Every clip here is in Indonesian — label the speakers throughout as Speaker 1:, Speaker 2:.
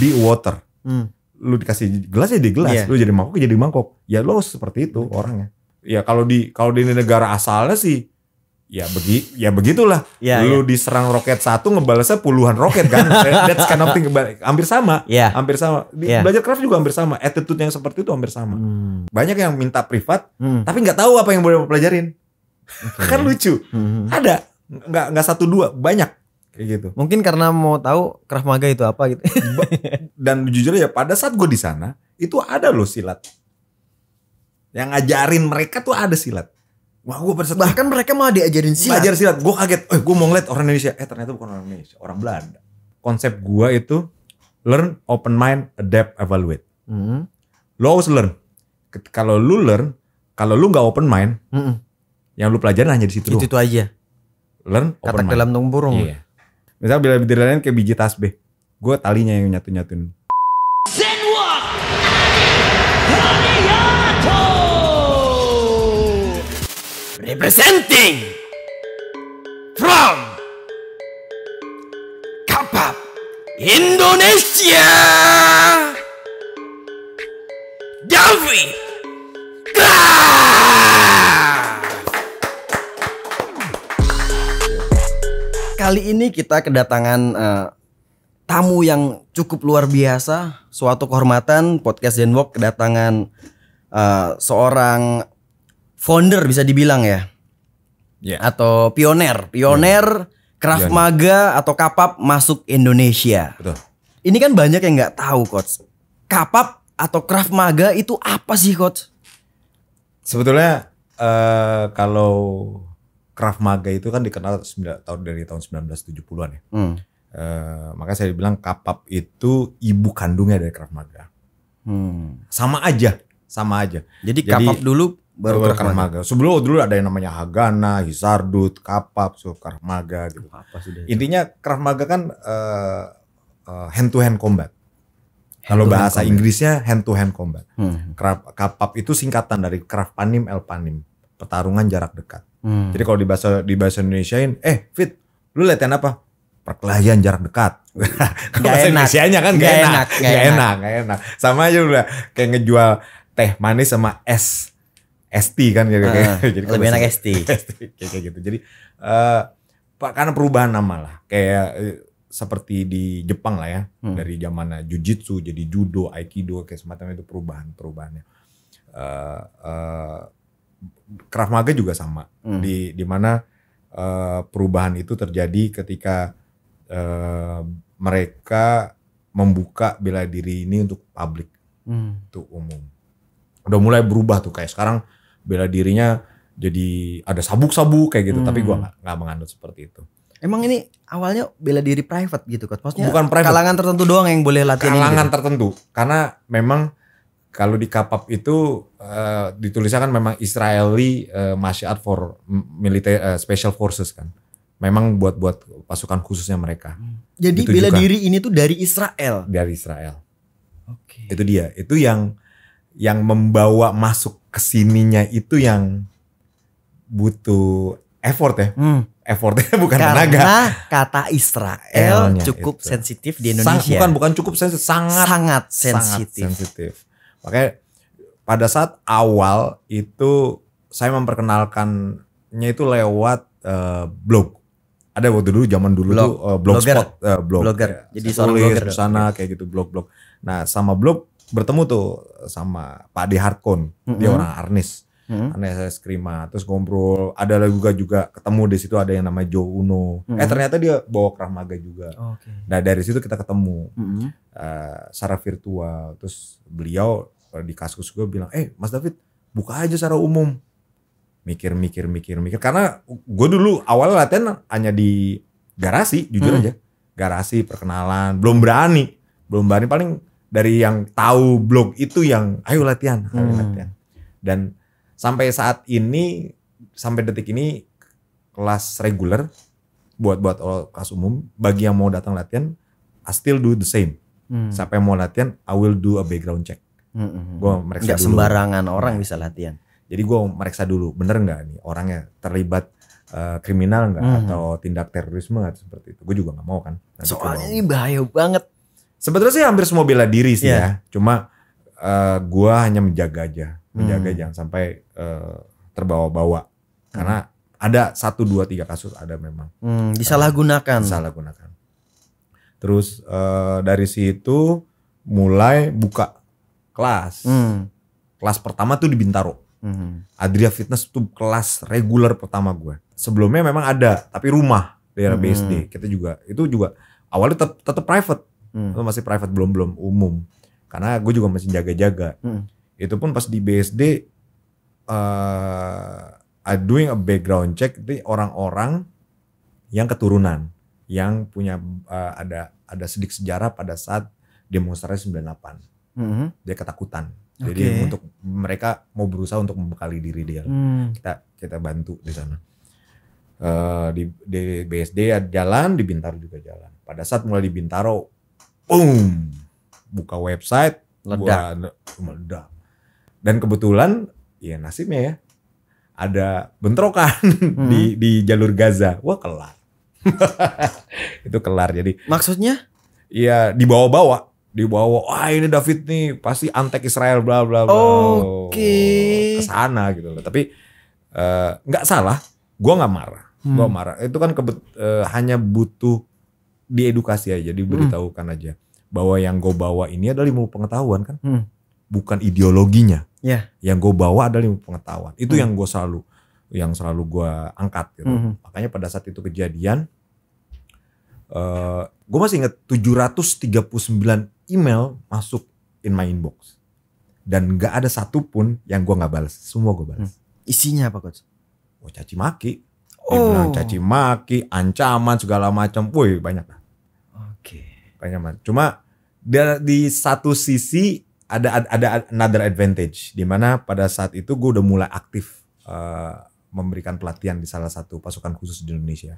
Speaker 1: be water. Lu dikasih gelas ya di gelas, lu jadi mangkok ya jadi mangkok. Ya lo seperti itu orangnya. Ya kalau di negara asalnya sih ya begitulah. Lu diserang roket satu ngebalasnya puluhan roket kan. That's kind of thing. Hampir sama. Hampir sama. Belajar craft juga hampir sama. Attitude yang seperti itu hampir sama. Banyak yang minta privat tapi nggak tahu apa yang boleh pelajarin. Kan lucu. Ada. Nggak satu dua, banyak kayak gitu.
Speaker 2: Mungkin karena mau tahu Krav Maga itu apa gitu.
Speaker 1: Dan jujur ya pada saat gue di sana itu ada loh silat. Yang ngajarin mereka tuh ada silat. Wah, gue
Speaker 2: bahkan mereka malah diajarin silat.
Speaker 1: Belajar silat. Gue kaget. Gue mau ngeliat orang Indonesia. Ternyata bukan orang Indonesia, orang Belanda. Konsep gue itu learn, open mind, adapt, evaluate. Lo harus learn. Kalau lu learn, kalau lu nggak open mind, yang lu pelajarin hanya di situ.
Speaker 2: Itu aja.
Speaker 1: Learn, open
Speaker 2: katak
Speaker 1: mind.
Speaker 2: dalam tempurung.
Speaker 1: Iya. Misal bila bidirian kayak biji tasbih, gue talinya yang nyatu-nyatuin.
Speaker 2: Representing from Kapap Indonesia, David Krav. Kali ini kita kedatangan tamu yang cukup luar biasa. Suatu kehormatan podcast Zenwalk kedatangan seorang founder bisa dibilang ya. Atau pioner Krav Maga atau Kapap masuk Indonesia.
Speaker 1: Betul.
Speaker 2: Ini kan banyak yang nggak tahu, Coach. Kapap atau Krav Maga itu apa sih, Coach?
Speaker 1: Sebetulnya kalau Krav Maga itu kan dikenal dari tahun 1970-an ya. Makanya saya bilang Kapap itu ibu kandungnya dari Krav Maga. Sama aja.
Speaker 2: Jadi Kapap dulu baru
Speaker 1: Krav Maga. Sebelum dulu ada yang namanya Hagana, Hisardut, Kapap, Krav Maga gitu. Intinya Krav Maga kan hand to hand combat. Kalau bahasa Inggrisnya hand to hand combat. Kapap itu singkatan dari Krav Panim El Panim, pertarungan jarak dekat. Jadi kalau di bahasa Indonesiain, Fit, lu latihan apa? Perkelahian jarak dekat. Bahasa Indonesianya kan gak enak. Sama aja udah kayak ngejual teh manis sama ST kan jadi
Speaker 2: lebih enak ST
Speaker 1: kayak gitu. Jadi karena perubahan nama lah kayak seperti di Jepang lah ya, dari zaman jujitsu jadi judo, aikido kayak semacam itu perubahannya. Krav Maga juga sama di mana perubahan itu terjadi ketika mereka membuka bela diri ini untuk publik, untuk umum. Udah mulai berubah tuh kayak sekarang bela dirinya jadi ada sabuk-sabuk kayak gitu, tapi gua nggak menganut seperti itu.
Speaker 2: Emang ini awalnya bela diri private gitu kan? Maksudnya
Speaker 1: bukan private.
Speaker 2: Kalangan tertentu doang yang boleh latihan ini.
Speaker 1: Kalangan tertentu, karena memang kalau di Kapap itu ditulisnya kan memang Israeli martial art for military special forces kan. Memang buat pasukan khususnya mereka.
Speaker 2: Jadi
Speaker 1: itu
Speaker 2: bela
Speaker 1: juga
Speaker 2: diri ini tuh dari Israel.
Speaker 1: Dari Israel.
Speaker 2: Oke.
Speaker 1: Itu dia. Itu yang membawa masuk ke sininya itu yang butuh effort ya. Effortnya bukan tenaga.
Speaker 2: Karena kata Israel cukup itu sensitif di Indonesia.
Speaker 1: Bukan cukup sensitif, sangat sensitif. Makanya pada saat awal itu saya memperkenalkannya itu lewat blog. Ada waktu dulu zaman dulu tuh blogspot,
Speaker 2: blogger. Jadi
Speaker 1: seorang blogger di sana kayak gitu blog. Nah, sama blog bertemu tuh sama Pak De Hardcon, dia orang Arnis. Arnis Eskrima, terus ngobrol. Ada juga ketemu di situ ada yang namanya Joe Uno. Ternyata dia bawa Krav Maga juga. Nah, dari situ kita ketemu secara virtual. Terus beliau di Kaskus gue bilang, Mas David, buka aja secara umum. Mikir. Karena gue dulu awal latihan hanya di garasi, jujur aja. Garasi, perkenalan, belum berani paling dari yang tahu blog itu yang ayo latihan. Dan sampai saat ini, sampai detik ini kelas reguler buat kelas umum bagi yang mau datang latihan, I still do the same. Siapa yang mau latihan, I will do a background check. Gue meriksa
Speaker 2: nggak
Speaker 1: dulu.
Speaker 2: Sembarangan orang bisa latihan.
Speaker 1: Jadi gue meriksa dulu, bener nggak nih orangnya terlibat kriminal nggak atau tindak terorisme atau seperti itu. Gue juga nggak mau kan.
Speaker 2: Soalnya ini bahaya banget.
Speaker 1: Sebetulnya sih hampir semua bela diri sih ya. Cuma gua hanya menjaga aja. Menjaga jangan sampai terbawa-bawa. Karena ada 1, 2, 3 kasus ada memang.
Speaker 2: Disalahgunakan.
Speaker 1: Disalahgunakan. Terus dari situ mulai buka kelas. Kelas pertama tuh di Bintaro. Adria Fitness tuh kelas reguler pertama gue. Sebelumnya memang ada, tapi rumah daerah BSD. Kita juga itu juga awalnya tetap private, itu masih private belum umum. Karena gue juga masih jaga-jaga. Itu pun pas di BSD, doing a background check itu orang-orang yang keturunan, yang punya ada sedikit sejarah pada saat demonstrasi 98. Dia ketakutan. Jadi untuk mereka mau berusaha untuk membekali diri dia. Kita bantu di sana. Di BSD jalan, di Bintaro juga jalan. Pada saat mulai di Bintaro, boom, buka website, meledak. Dan kebetulan, ya nasibnya ya, ada bentrokan di jalur Gaza. Wah kelar. Itu kelar. Jadi
Speaker 2: maksudnya?
Speaker 1: Iya dibawa-bawa. Wah ini David nih pasti antek Israel bla bla bla. Kesana gitu loh. Tapi nggak salah, gue nggak marah. Gue marah. Itu kan hanya butuh diedukasi aja, diberitahukan aja bahwa yang gue bawa ini adalah ilmu pengetahuan kan, bukan ideologinya. Yang gue bawa adalah ilmu pengetahuan. Itu yang selalu gue angkat gitu. Makanya pada saat itu kejadian, gue masih inget 739 email masuk in my inbox dan nggak ada satupun yang gue nggak balas, semua gue balas.
Speaker 2: Isinya apa coach?
Speaker 1: Caci maki, dibilang caci maki, ancaman segala macam, woi banyak lah. Banyak banget. Cuma di satu sisi ada another advantage, di mana pada saat itu gue udah mulai aktif memberikan pelatihan di salah satu pasukan khusus di Indonesia.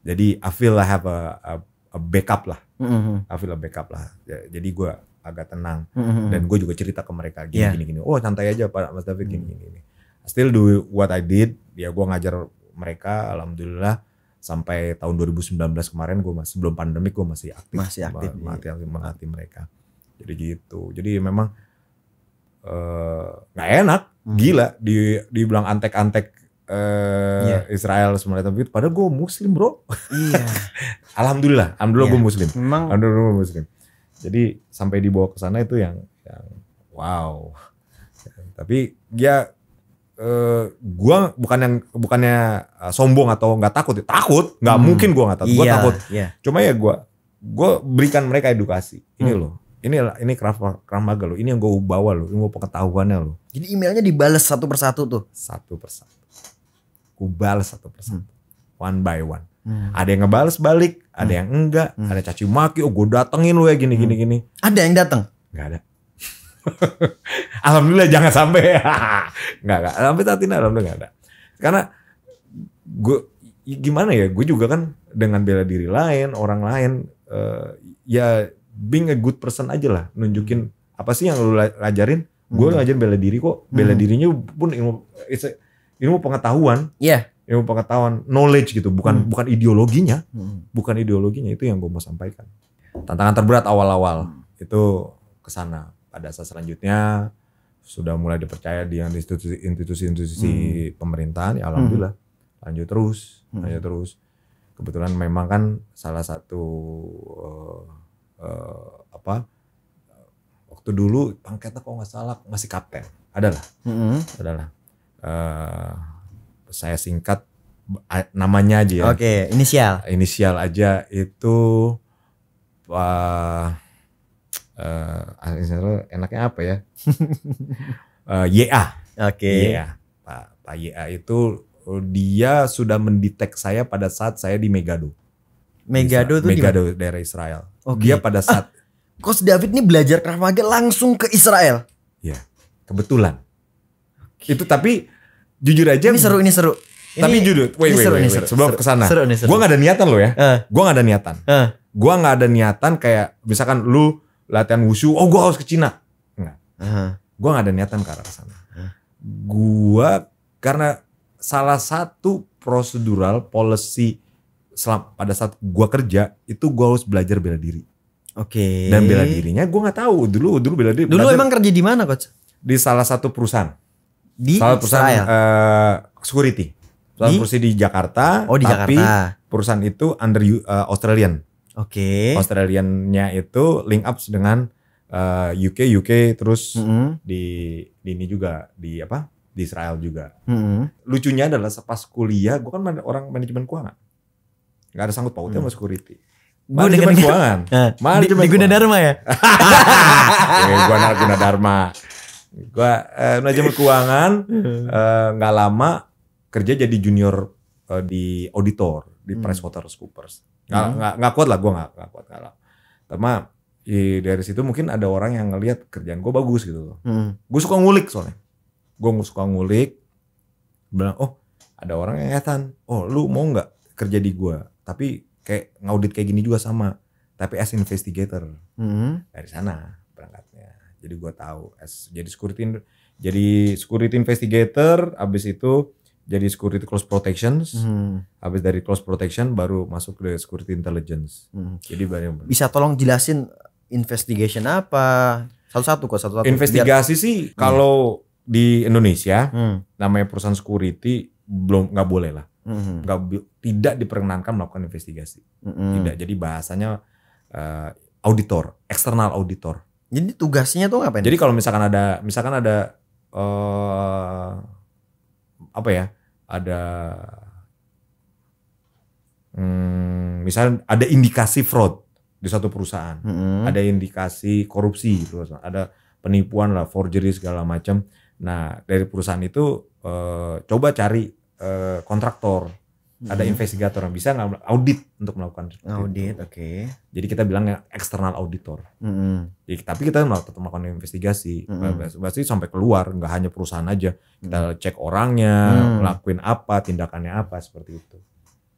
Speaker 1: Jadi I feel I have a backup lah. I feel a backup lah. Jadi gue agak tenang. Dan gue juga cerita ke mereka gini. Oh santai aja Pak Mas David gini. I still do what I did. Ya gue ngajar mereka. Alhamdulillah sampai tahun 2019 kemarin gue masih belum pandemik gue masih aktif. Melatih mereka. Jadi gitu. Jadi memang nggak enak. Gila dibilang antek-antek. Israel semuanya tapi padahal gue muslim bro. Iya. Alhamdulillah gue muslim. Alhamdulillah gue muslim. Jadi sampai dibawa ke sana itu yang wow. Tapi ya gue bukannya sombong atau nggak takut. Takut, nggak mungkin gue nggak takut. Gue takut. Cuma ya gue berikan mereka edukasi. Ini loh. Ini Krav Maga loh. Ini yang gue bawa loh. Ini pengetahuannya loh.
Speaker 2: Jadi emailnya dibales satu persatu tuh.
Speaker 1: Satu persatu. Gue balas satu persatu, one by one. Ada yang ngebales balik, ada yang enggak, ada caci maki. Gue datengin lu ya gini.
Speaker 2: Ada yang datang?
Speaker 1: Nggak ada. Alhamdulillah jangan sampai. Nggak. Sampai saat ini alhamdulillah nggak ada. Karena gue gimana ya? Gue juga kan dengan bela diri lain, orang lain, ya being a good person aja lah. Nunjukin apa sih yang lu ajarin? Gue ngajarin bela diri kok. Bela dirinya pun ilmu pengetahuan, ilmu pengetahuan, knowledge gitu, bukan ideologinya, bukan ideologinya. Itu yang gue mau sampaikan. Tantangan terberat awal-awal itu kesana. Pada saat selanjutnya sudah mulai dipercaya di institusi pemerintahan, ya alhamdulillah lanjut terus. Kebetulan memang kan salah satu waktu dulu pangkatnya kalau nggak salah masih kapten, adalah. Saya singkat namanya aja ya.
Speaker 2: Oke,
Speaker 1: inisial aja itu enaknya apa ya? YA. YA. Pak YA itu dia sudah mendetek saya pada saat saya di Megado.
Speaker 2: Megado
Speaker 1: daerah Israel. Dia pada saat
Speaker 2: Coach David ini belajar Krav Maga langsung ke Israel.
Speaker 1: Ya, kebetulan. Itu tapi jujur aja
Speaker 2: ini seru.
Speaker 1: Tapi jujur, wait. Sebelum kesana, gue nggak ada niatan lo ya. Gue nggak ada niatan kayak misalkan lu latihan wushu, gue harus ke Cina. Enggak. Gue nggak ada niatan ke arah sana. Gue karena salah satu prosedural policy pada saat gue kerja itu gue harus belajar bela diri.
Speaker 2: Oke.
Speaker 1: Dan bela dirinya gue nggak tahu. Dulu bela diri.
Speaker 2: Dulu emang kerja di mana coach?
Speaker 1: Di salah satu perusahaan.
Speaker 2: Di
Speaker 1: Salah perusahaan
Speaker 2: Israel?
Speaker 1: security. Salah perusahaan di Jakarta.
Speaker 2: Oh, di
Speaker 1: tapi
Speaker 2: Jakarta.
Speaker 1: perusahaan itu under Australian.
Speaker 2: Oke.
Speaker 1: Australian-nya itu link up dengan UK terus di ini juga di apa? Di Israel juga. Lucunya adalah pas kuliah gue kan orang manajemen keuangan. Gak ada sangkut pautnya sama security. Manajemen keuangan.
Speaker 2: Di Gunadarma ya?
Speaker 1: Gue Gunadarma. Gue manajemen keuangan gak lama kerja jadi junior di auditor di PricewaterhouseCoopers. Gak kuat lah gue gak kuat kalah. Karena dari situ mungkin ada orang yang ngelihat kerjaan gue bagus gitu loh. Gue suka ngulik soalnya. Gue suka ngulik. Bilang ada orang yang ngatan. Lu mau gak kerja di gue? Tapi kayak ngaudit kayak gini juga sama. Tapi as investigator. Dari sana berangkatnya. Jadi gue tahu. Jadi security investigator. Abis itu jadi security close protections. Habis dari close protection baru masuk ke security intelligence. Jadi
Speaker 2: bisa tolong jelasin investigation apa? Satu-satu.
Speaker 1: Investigasi sih kalau di Indonesia namanya perusahaan security nggak boleh lah. Tidak diperkenankan melakukan investigasi. Tidak. Jadi bahasanya auditor, eksternal auditor.
Speaker 2: Jadi tugasnya tuh ngapain?
Speaker 1: Jadi kalau misalkan ada apa ya? Ada misalnya ada indikasi fraud di suatu perusahaan, ada indikasi korupsi, ada penipuan lah, forgery segala macam. Nah dari perusahaan itu coba cari kontraktor, ada investigator yang bisa audit untuk melakukan
Speaker 2: audit. Oke.
Speaker 1: Jadi kita bilangnya external auditor. Jadi, tapi kita tetap melakukan investigasi, pasti sampai keluar, nggak hanya perusahaan aja. Kita cek orangnya, ngelakuin apa, tindakannya apa, seperti itu.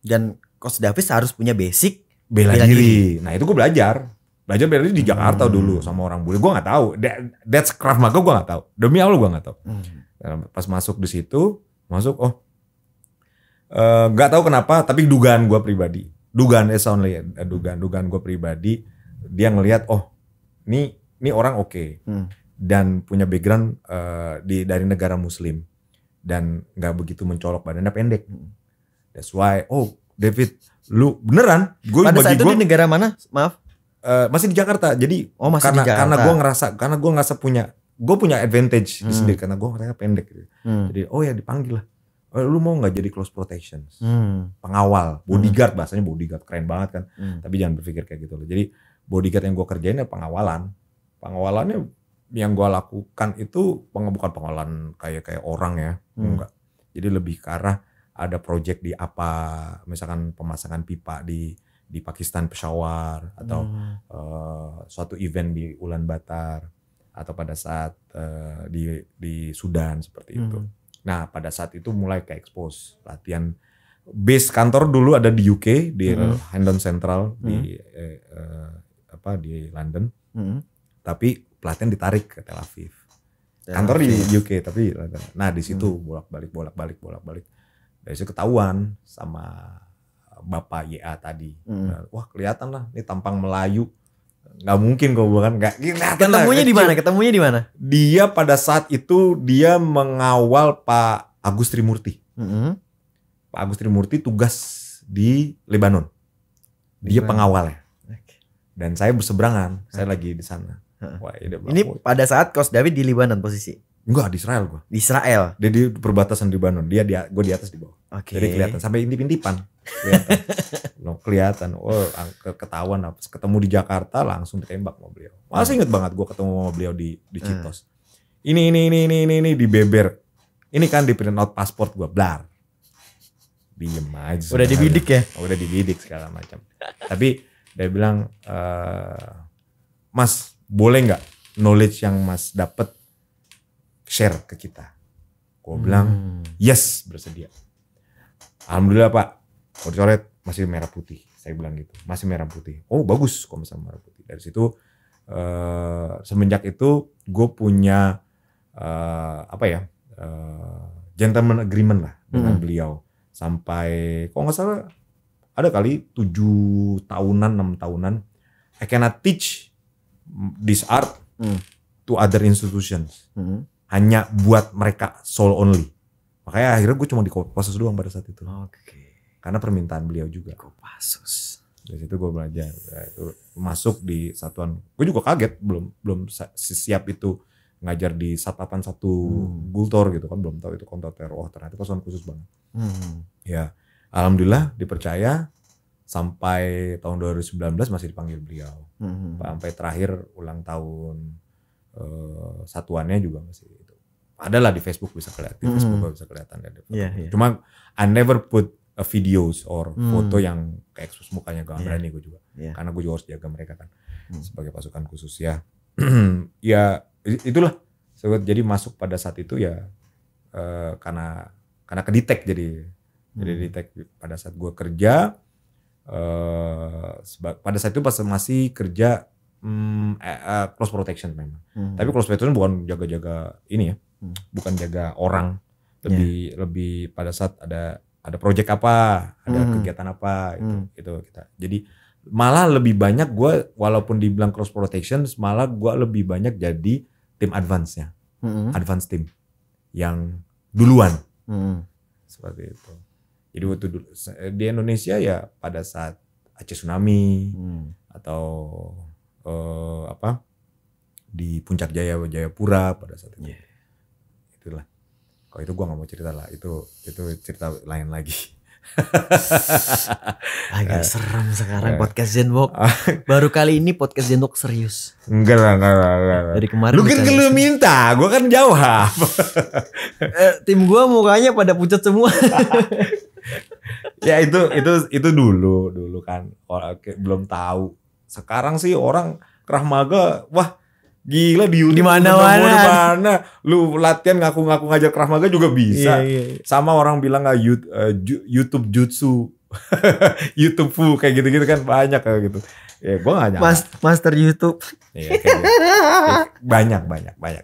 Speaker 2: Dan Coach Davis harus punya basic
Speaker 1: bela diri. Nah itu gue belajar bela diri di Jakarta dulu sama orang bule. Gue nggak tahu. That's Krav Maga, gue nggak tahu. Demi Allah gue nggak tahu. Pas masuk di situ, nggak tahu kenapa, tapi dugaan gue pribadi, dugaan gue pribadi, dia ngelihat ini orang oke. Dan punya background dari negara Muslim dan nggak begitu mencolok, badannya pendek. That's why David, lu beneran?
Speaker 2: Pada saat itu di negara mana? Maaf.
Speaker 1: Masih di Jakarta. Jadi
Speaker 2: masih di Jakarta.
Speaker 1: karena gue ngerasa gue punya advantage di sendiri karena gue ngerasa pendek. Gitu. Jadi ya dipanggil lah. Lu mau nggak jadi close protection, pengawal, bodyguard, bahasanya bodyguard, keren banget kan. Tapi jangan berpikir kayak gitu loh. Jadi bodyguard yang gue kerjain ya pengawalannya yang gue lakukan itu bukan pengawalan kayak orang ya, enggak. Jadi lebih ke arah ada project di apa, misalkan pemasangan pipa di Pakistan, Peshawar, atau suatu event di Ulaanbaatar, atau pada saat di Sudan seperti itu. Nah pada saat itu mulai ke expose latihan. Base kantor dulu ada di UK di Hendon Central di London. Tapi pelatihan ditarik ke Tel Aviv. Kantor di UK tapi nah di situ bolak-balik. Dari situ ketahuan sama Bapak YA tadi. Wah kelihatan lah ini tampang Melayu. Nggak mungkin kok, bukan nggak.
Speaker 2: Ketemunya di mana?
Speaker 1: Dia pada saat itu dia mengawal Pak Agus Trimurti. Pak Agus Trimurti tugas di Lebanon. Dia pengawalnya. Dan saya berseberangan. Saya lagi di sana. Wah,
Speaker 2: ini pada saat Coach David di Lebanon posisi?
Speaker 1: Enggak, di Israel gua.
Speaker 2: Di Israel.
Speaker 1: Dia di perbatasan Lebanon. Gue di atas di bawah. Jadi kelihatan sampai intip-intipan. Kelihatan. Ketahuan apa. Ketemu di Jakarta langsung ditembak sama beliau. Masih inget banget gue ketemu sama beliau di Citos. Ini di beber. Ini kan di print out pasport gue, blar. Diem aja.
Speaker 2: Udah dibidik ya?
Speaker 1: Udah dibidik segala macam. Tapi dia bilang, Mas boleh nggak knowledge yang Mas dapet share ke kita? Gue bilang yes, bersedia. Alhamdulillah Pak, kalau dicoret masih merah putih. Saya bilang gitu, masih merah putih. Oh bagus kalau misalnya merah putih. Dari situ semenjak itu gue punya gentleman agreement lah dengan beliau. Sampai kalau nggak salah ada kali 7 tahunan 6 tahunan I cannot teach this art to other institutions. Hanya buat mereka soul only. Makanya akhirnya gue cuma di Kopassus doang pada saat itu. Karena permintaan beliau juga.
Speaker 2: Kopassus.
Speaker 1: Dari situ gue belajar. Itu masuk di satuan. Gue juga kaget belum siap itu ngajar di 181 Gultor gitu kan, belum tahu itu kontoter. Oh ternyata pasukan khusus banget. Ya, alhamdulillah dipercaya sampai tahun 2019 masih dipanggil beliau. Sampai terakhir ulang tahun satuannya juga masih itu. Adalah di Facebook bisa kelihatan, di Facebook bisa kelihatan ada. Cuma I never put videos or foto yang kayak ekspos mukanya, gak berani gue juga. Karena gue juga harus jaga mereka kan sebagai pasukan khusus ya. Ya itulah. Jadi masuk pada saat itu ya karena kedetek jadi detek pada saat gue kerja. Pada saat itu pas masih kerja close protection memang. Tapi close protection bukan jaga-jaga ini ya. Bukan jaga orang. Lebih pada saat ada project apa, ada kegiatan apa itu kita. Jadi malah lebih banyak gue walaupun dibilang cross protection, malah gue lebih banyak jadi tim advance-nya. Advance team yang duluan. Seperti itu. Jadi waktu dulu di Indonesia ya pada saat Aceh tsunami atau di Puncak Jayapura pada saat itu. Itulah. Kalau itu gue nggak mau cerita lah, itu cerita lain lagi.
Speaker 2: Agak serem sekarang podcast Zenwalk. Baru kali ini podcast Zenwalk serius.
Speaker 1: Enggak.
Speaker 2: Dari kemarin.
Speaker 1: Lu kan minta, gue kan jawab.
Speaker 2: Tim gue mukanya pada pucat semua.
Speaker 1: Ya itu dulu kan orang belum tahu. Sekarang sih orang Krav Maga, wah gila di YouTube
Speaker 2: di mana-mana.
Speaker 1: Lu latihan ngaku-ngaku ngajar Krav Maga juga bisa. Sama orang bilang YouTube Jutsu, YouTube Fu kayak gitu-gitu kan banyak kayak gitu. Ya gua enggak nyangka.
Speaker 2: Master YouTube.
Speaker 1: Iya kayak gitu. Banyak.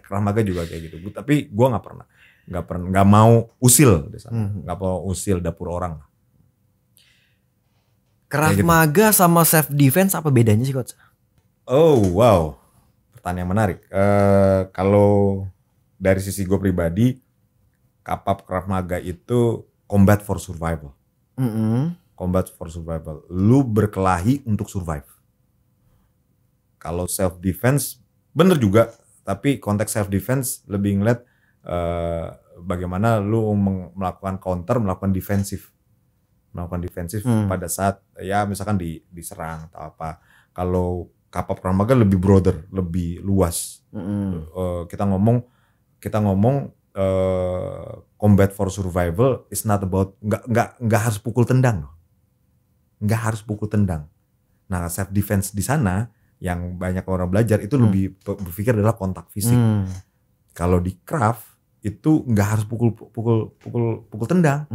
Speaker 1: Krav Maga juga kayak gitu. Tapi gua enggak mau usil di sana. Enggak mau usil dapur orang.
Speaker 2: Krav Maga sama self defense apa bedanya sih, Coach?
Speaker 1: Oh, wow. Pertanyaan menarik. Kalau dari sisi gue pribadi, kapap Krav Maga itu combat for survival. Combat for survival. Lu berkelahi untuk survive. Kalau self defense, bener juga. Tapi konteks self defense lebih ngeliat bagaimana lu melakukan counter, melakukan defensif pada saat ya misalkan diserang atau apa. Kalau kapap Krav Maga lebih broader, lebih luas. Kita ngomong combat for survival is not about nggak harus pukul tendang. Nah self defense di sana yang banyak orang belajar itu lebih berpikir adalah kontak fisik. Kalau di Krav itu nggak harus pukul tendang.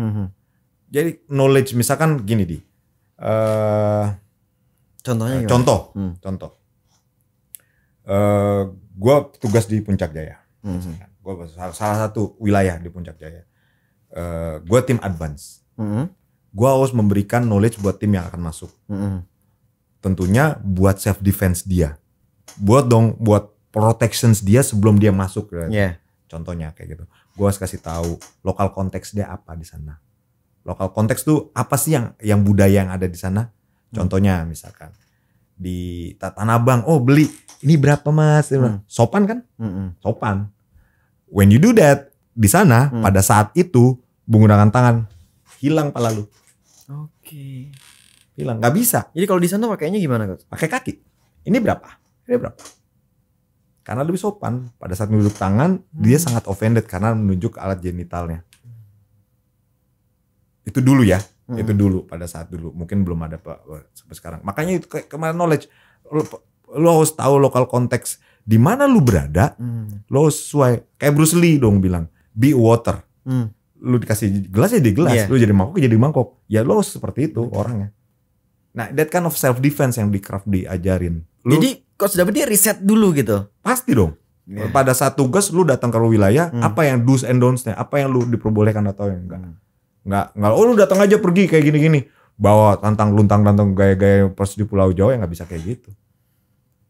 Speaker 1: Jadi knowledge misalkan gini
Speaker 2: contohnya gimana?
Speaker 1: Contoh. Gue tugas di Puncak Jaya. Gue salah satu wilayah di Puncak Jaya. Gue tim advance. Gue harus memberikan knowledge buat tim yang akan masuk. Tentunya buat self defense dia. Buat protections dia sebelum dia masuk. Contohnya kayak gitu. Gue harus kasih tahu lokal konteks dia apa di sana. Lokal konteks tuh apa sih yang budaya yang ada di sana? Contohnya misalkan di Tanah Abang, oh beli ini berapa mas? Sopan kan? Sopan. When you do that di sana pada saat itu menggunakan tangan, hilang pala lu. Hilang, nggak bisa.
Speaker 2: Jadi kalau di sana pakainya gimana, Coach?
Speaker 1: Pakai kaki. Ini berapa? Karena lebih sopan. Pada saat menunjuk tangan dia sangat offended karena menunjuk alat genitalnya. Itu dulu ya. Itu dulu pada saat dulu mungkin belum ada sampai sekarang. Makanya itu kemarin knowledge lo harus tahu lokal konteks di mana lu berada. Lo sesuai kayak Bruce Lee dong bilang be water. Lu dikasih gelas ya di gelas, lu jadi mangkok ya lo seperti itu orangnya. Nah that kind of self defense yang di Krav diajarin. Jadi
Speaker 2: Coach David dia riset dulu gitu.
Speaker 1: Pasti dong. Pada saat tugas lu datang ke wilayah, apa yang do's and don'ts-nya, apa yang lu diperbolehkan atau yang enggak. Enggak, oh lu datang aja pergi kayak gini-gini. Bawa tantang luntang gaya-gaya pas di Pulau Jawa yang enggak bisa kayak gitu.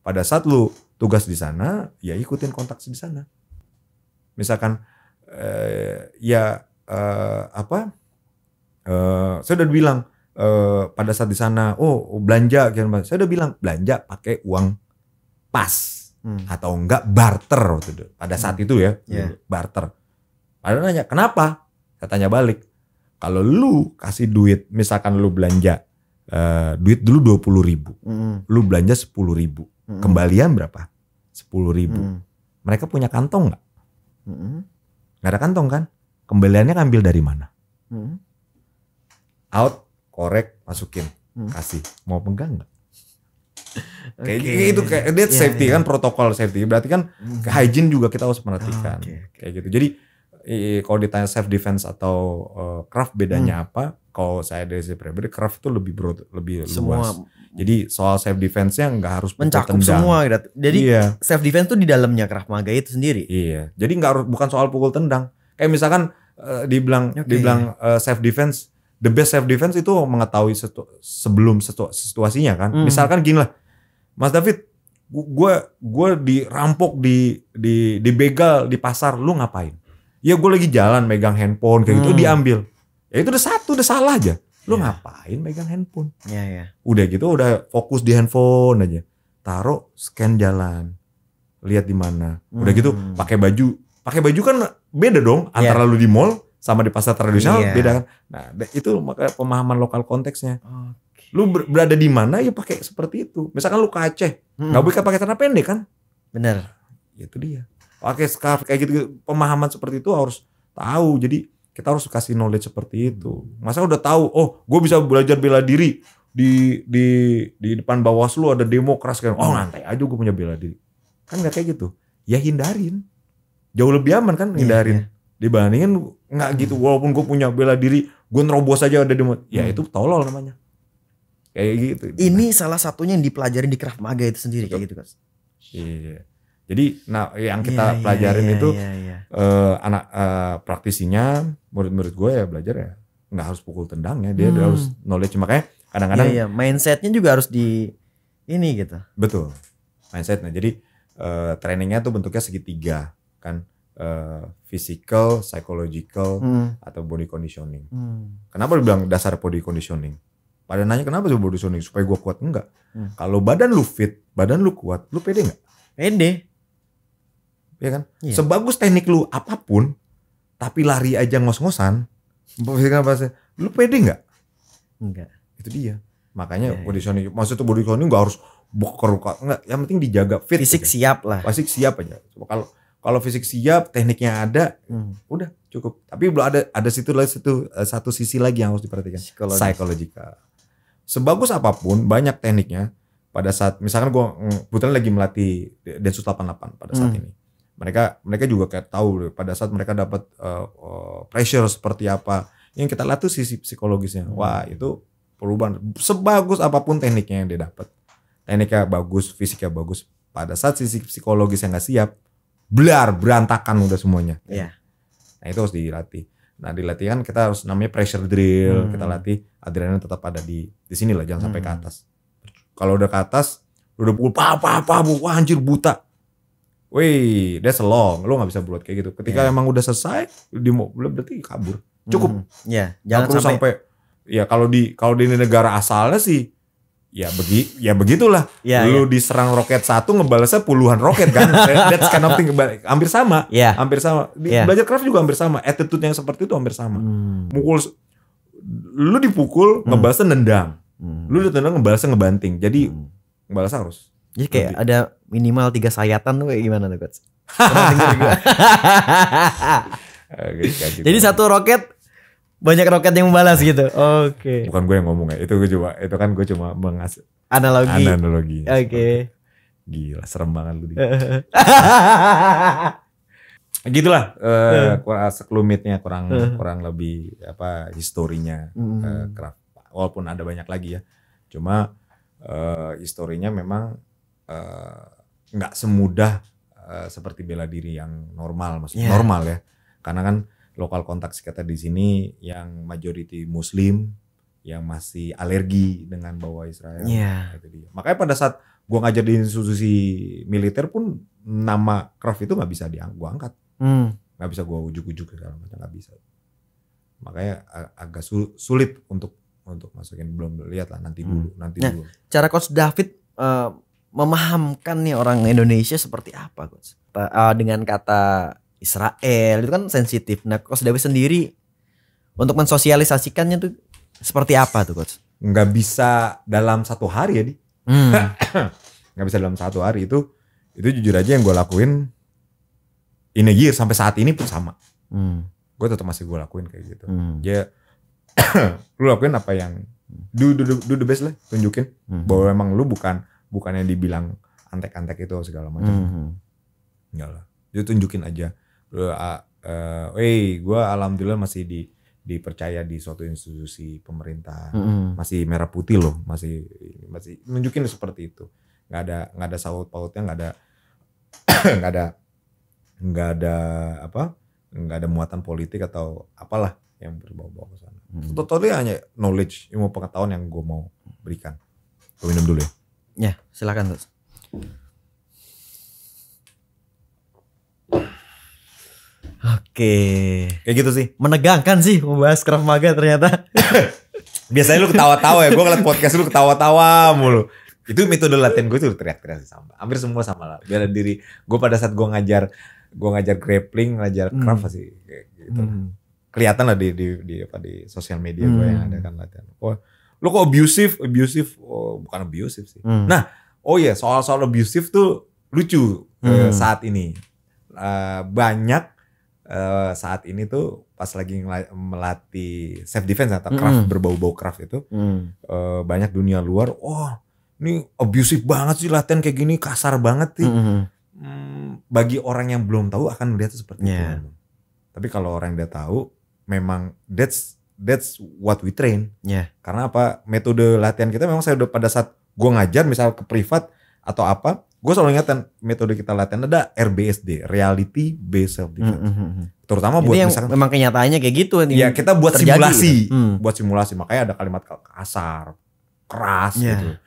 Speaker 1: pada saat lu tugas di sana, ya ikutin kontak di sana. Misalkan saya udah bilang pada saat di sana, belanja, saya udah bilang belanja pakai uang pas atau enggak barter waktu itu. Pada saat itu ya, barter. Padahal nanya, kenapa? Saya tanya balik. Kalau lu kasih duit, misalkan lu belanja duit dulu 20.000, lu belanja 10.000, kembalian berapa? 10.000. Mereka punya kantong nggak? Nggak ada kantong kan? Kembaliannya ngambil dari mana? Out, korek, masukin, kasih. Mau pegang nggak? Kayak gitu, kayak dia safety kan, protokol safety. Berarti kan hygiene juga kita harus perhatikan. Kayak gitu. Jadi kalau ditanya self defense atau craft bedanya apa? Kalau saya dari sisi pribadi, craft itu lebih broad, lebih luas. Jadi soal self defense-nya nggak harus
Speaker 2: mencakup semua. Jadi self defense itu di dalamnya Krav Maga itu sendiri.
Speaker 1: Iya. Jadi nggak harus, bukan soal pukul tendang. Kayak misalkan dibilang self defense, the best self defense itu mengetahui sebelum situasinya kan. Misalkan gini lah, Mas David, gue dirampok, dibegal di pasar, lu ngapain? Ya gue lagi jalan megang handphone kayak gitu, diambil. Ya itu udah salah aja. Lu ngapain megang handphone? Udah gitu, udah fokus di handphone aja. Taruh, scan jalan, lihat di mana. Udah gitu, pakai baju kan beda dong antara lu di mall sama di pasar tradisional, beda kan. Nah itu makanya pemahaman lokal konteksnya. Lu berada di mana ya pakai seperti itu. Misalkan lu ke Aceh, nggak boleh pakai celana pendek kan?
Speaker 2: Bener.
Speaker 1: Itu dia. Pakai scarf kayak gitu, pemahaman seperti itu harus tahu. Jadi kita harus kasih knowledge seperti itu. Masa udah tahu, gue bisa belajar bela diri di depan Bawaslu ada demo keras kan. Ngantai aja gue punya bela diri. Kan nggak kayak gitu. Ya hindarin. Jauh lebih aman kan hindarin. Dibandingin nggak gitu. Walaupun gue punya bela diri, gue nerobos aja ada demo. Ya itu tolol namanya. Kayak gitu.
Speaker 2: Ini salah satunya yang dipelajarin di Krav Maga itu sendiri. Betul. Kayak gitu kan.
Speaker 1: Iya. Jadi yang kita pelajarin itu anak praktisinya, murid-murid gue ya belajar ya nggak harus pukul tendang ya, dia harus knowledge. Makanya kadang-kadang
Speaker 2: mindsetnya juga harus di ini gitu.
Speaker 1: Betul, mindsetnya. Jadi trainingnya tuh bentuknya segitiga kan, physical, psychological, atau body conditioning. Kenapa dibilang dasar body conditioning? Pada nanya kenapa sih body conditioning? Supaya gue kuat? Enggak. Kalau badan lu fit, badan lu kuat, lu pede nggak?
Speaker 2: Pede.
Speaker 1: Ya kan? Sebagus teknik lu apapun, tapi lari aja ngos-ngosan, lu pede nggak?
Speaker 2: Enggak.
Speaker 1: Itu dia. Makanya body conditioning, maksudnya body conditioning nggak harus boker, enggak. Yang penting dijaga fit.
Speaker 2: Fisik aja. Siap lah.
Speaker 1: Fisik siap aja. Kalau fisik siap, tekniknya ada, udah cukup. Tapi belum ada satu sisi lagi yang harus diperhatikan. Psychological. Sebagus apapun, banyak tekniknya. Pada saat misalkan gue kebetulan lagi melatih Densus 88 pada saat ini, mereka juga kayak tahu pada saat mereka dapat pressure seperti apa, yang kita lihat tuh sisi psikologisnya. Wah itu perubahan. Sebagus apapun tekniknya yang dia dapat, tekniknya bagus, fisiknya bagus, pada saat sisi psikologisnya nggak siap, berantakan udah semuanya. Nah itu harus dilatih. Nah dilatih kan kita harus namanya pressure drill, kita latih adrenalin tetap ada di sini lah, jangan sampai ke atas. Kalau udah ke atas, udah pukul wah anjir buta. Wih, that's long. Lu gak bisa buat kayak gitu. Ketika emang udah selesai, berarti kabur. Cukup.
Speaker 2: Jangan
Speaker 1: perlu sampai ya kalau di negara asalnya sih ya begitulah. Lu diserang roket satu, ngebalasnya puluhan roket kan. That's kind of thing. Hampir sama. Hampir sama. Belajar craft juga hampir sama. Attitude yang seperti itu hampir sama. Lu dipukul, ngebalasnya nendang. Lu udah tendang, ngebalasnya ngebanting. Jadi ngebalasnya harus.
Speaker 2: Jadi kayak ada minimal 3 sayatan tuh kayak gimana tuh Coach? Gitu. Jadi satu roket banyak roket yang membalas gitu. Oke.
Speaker 1: Bukan gue yang ngomong ya. Itu kan gue cuma mengasih analogi.
Speaker 2: Oke.
Speaker 1: Gila, serem banget lu. Gitulah seklumitnya kurang lebih historinya craft. Walaupun ada banyak lagi ya, cuma historinya memang nggak semudah seperti bela diri yang normal, maksudnya normal ya, karena kan lokal konteks kita di sini yang majority Muslim, yang masih alergi dengan bahwa Israel.
Speaker 2: Iya.
Speaker 1: Itu dia. Makanya pada saat gue ngajar di institusi militer pun nama Kraft itu nggak bisa gue angkat, nggak bisa gue ujuk-ujuk segala macam, nggak bisa. Makanya agak sulit untuk masukin, belum lihat lah nanti dulu. Dulu.
Speaker 2: Cara Coach David memahamkan nih orang Indonesia seperti apa, Coach? Dengan kata Israel itu kan sensitif. Nah, Coach David sendiri untuk mensosialisasikannya tuh seperti apa tuh, Coach?
Speaker 1: Nggak bisa dalam satu hari ya, Di. Nggak bisa dalam satu hari. Itu jujur aja yang gue lakuin in a year sampai saat ini pun sama. Gue tetap masih gue lakuin kayak gitu. Ya lu lakuin apa yang do the best lah, tunjukin bahwa emang lu bukan yang dibilang antek-antek itu segala macam. Enggak lah. Dia tunjukin aja. Gue alhamdulillah masih dipercaya di suatu institusi pemerintah. Masih merah putih loh, masih nunjukin seperti itu. Nggak ada saut pautnya, nggak ada muatan politik atau apalah yang berbau-bau ke sana. Totalnya hanya knowledge, ilmu pengetahuan yang gue mau berikan. Gue minum dulu ya.
Speaker 2: Ya, silakan, Coach. Oke.
Speaker 1: Kayak gitu sih.
Speaker 2: Menegangkan sih membahas Krav Maga ternyata.
Speaker 1: Biasanya lu ketawa-tawa ya, gue ngeliat podcast lu ketawa-tawa mulu. Itu metode latihan gue tuh teriak-teriak sama. Hampir semua sama lah. Bela diri. Gue pada saat gue ngajar grappling, ngajar Krav pasti kayak gitu. Kelihatan lah di sosial media gue yang ada kan latihan. Oh, lu kok abusive? Oh, bukan abusive sih. Nah, soal abusive tuh lucu saat ini. Banyak saat ini tuh pas lagi melatih self defense atau Krav, berbau-bau Krav itu, banyak dunia luar, ini abusive banget sih latihan kayak gini, kasar banget sih. Bagi orang yang belum tahu akan melihat seperti itu. Tapi kalau orang yang udah tahu, memang that's what we train. Karena apa? Metode latihan kita memang saya udah pada saat gue ngajar misal ke privat atau apa, gue selalu ingatkan metode kita latihan ada RBSD, Reality Based Self Defense. Terutama buat
Speaker 2: misalkan memang kenyataannya kayak gitu.
Speaker 1: Ya kita buat simulasi,
Speaker 2: gitu.
Speaker 1: Buat simulasi. Makanya ada kalimat kasar, keras gitu.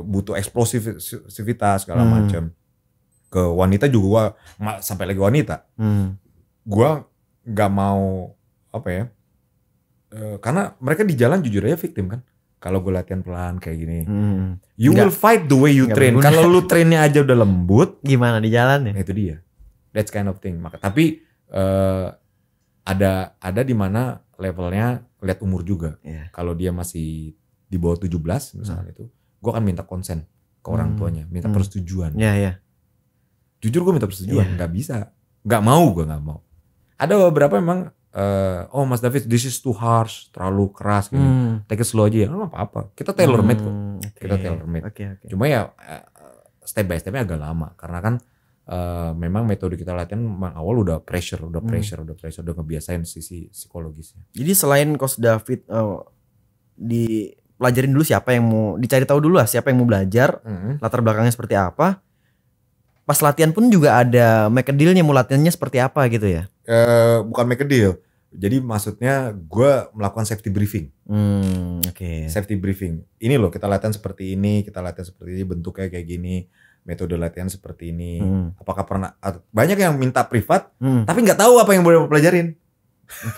Speaker 1: Butuh eksplosivitas segala macam. Ke wanita juga gua, sampai lagi wanita. Gua nggak mau karena mereka di jalan jujur aja victim kan. Kalau gue latihan pelan kayak gini, you will fight the way you train. Kalau lu trainnya aja udah lembut,
Speaker 2: gimana di jalan ya?
Speaker 1: Itu dia, that's kind of thing. Tapi ada di mana levelnya lihat umur juga. Kalau dia masih di bawah 17 misalnya itu, gue akan minta konsen ke orang tuanya, minta persetujuan. Jujur gue minta persetujuan, nggak bisa, nggak mau. Ada beberapa memang, Mas David, this is too harsh, terlalu keras gini. Take it slow aja ya, nggak apa-apa. Kita tailor made kok. Kita tailor made. Cuma ya step by stepnya agak lama, karena kan memang metode kita latihan memang awal udah pressure, udah ngebiasain sisi psikologisnya.
Speaker 2: Jadi selain Coach David dipelajarin dulu siapa yang mau dicari tahu dulu lah, siapa yang mau belajar, latar belakangnya seperti apa. Pas latihan pun juga ada make a deal-nya, mau latihannya seperti apa gitu ya?
Speaker 1: Bukan make a deal. Jadi maksudnya gue melakukan safety briefing. Safety briefing. Ini loh kita latihan seperti ini, bentuknya kayak gini, metode latihan seperti ini. Apakah pernah, banyak yang minta privat, tapi nggak tahu apa yang boleh pelajarin.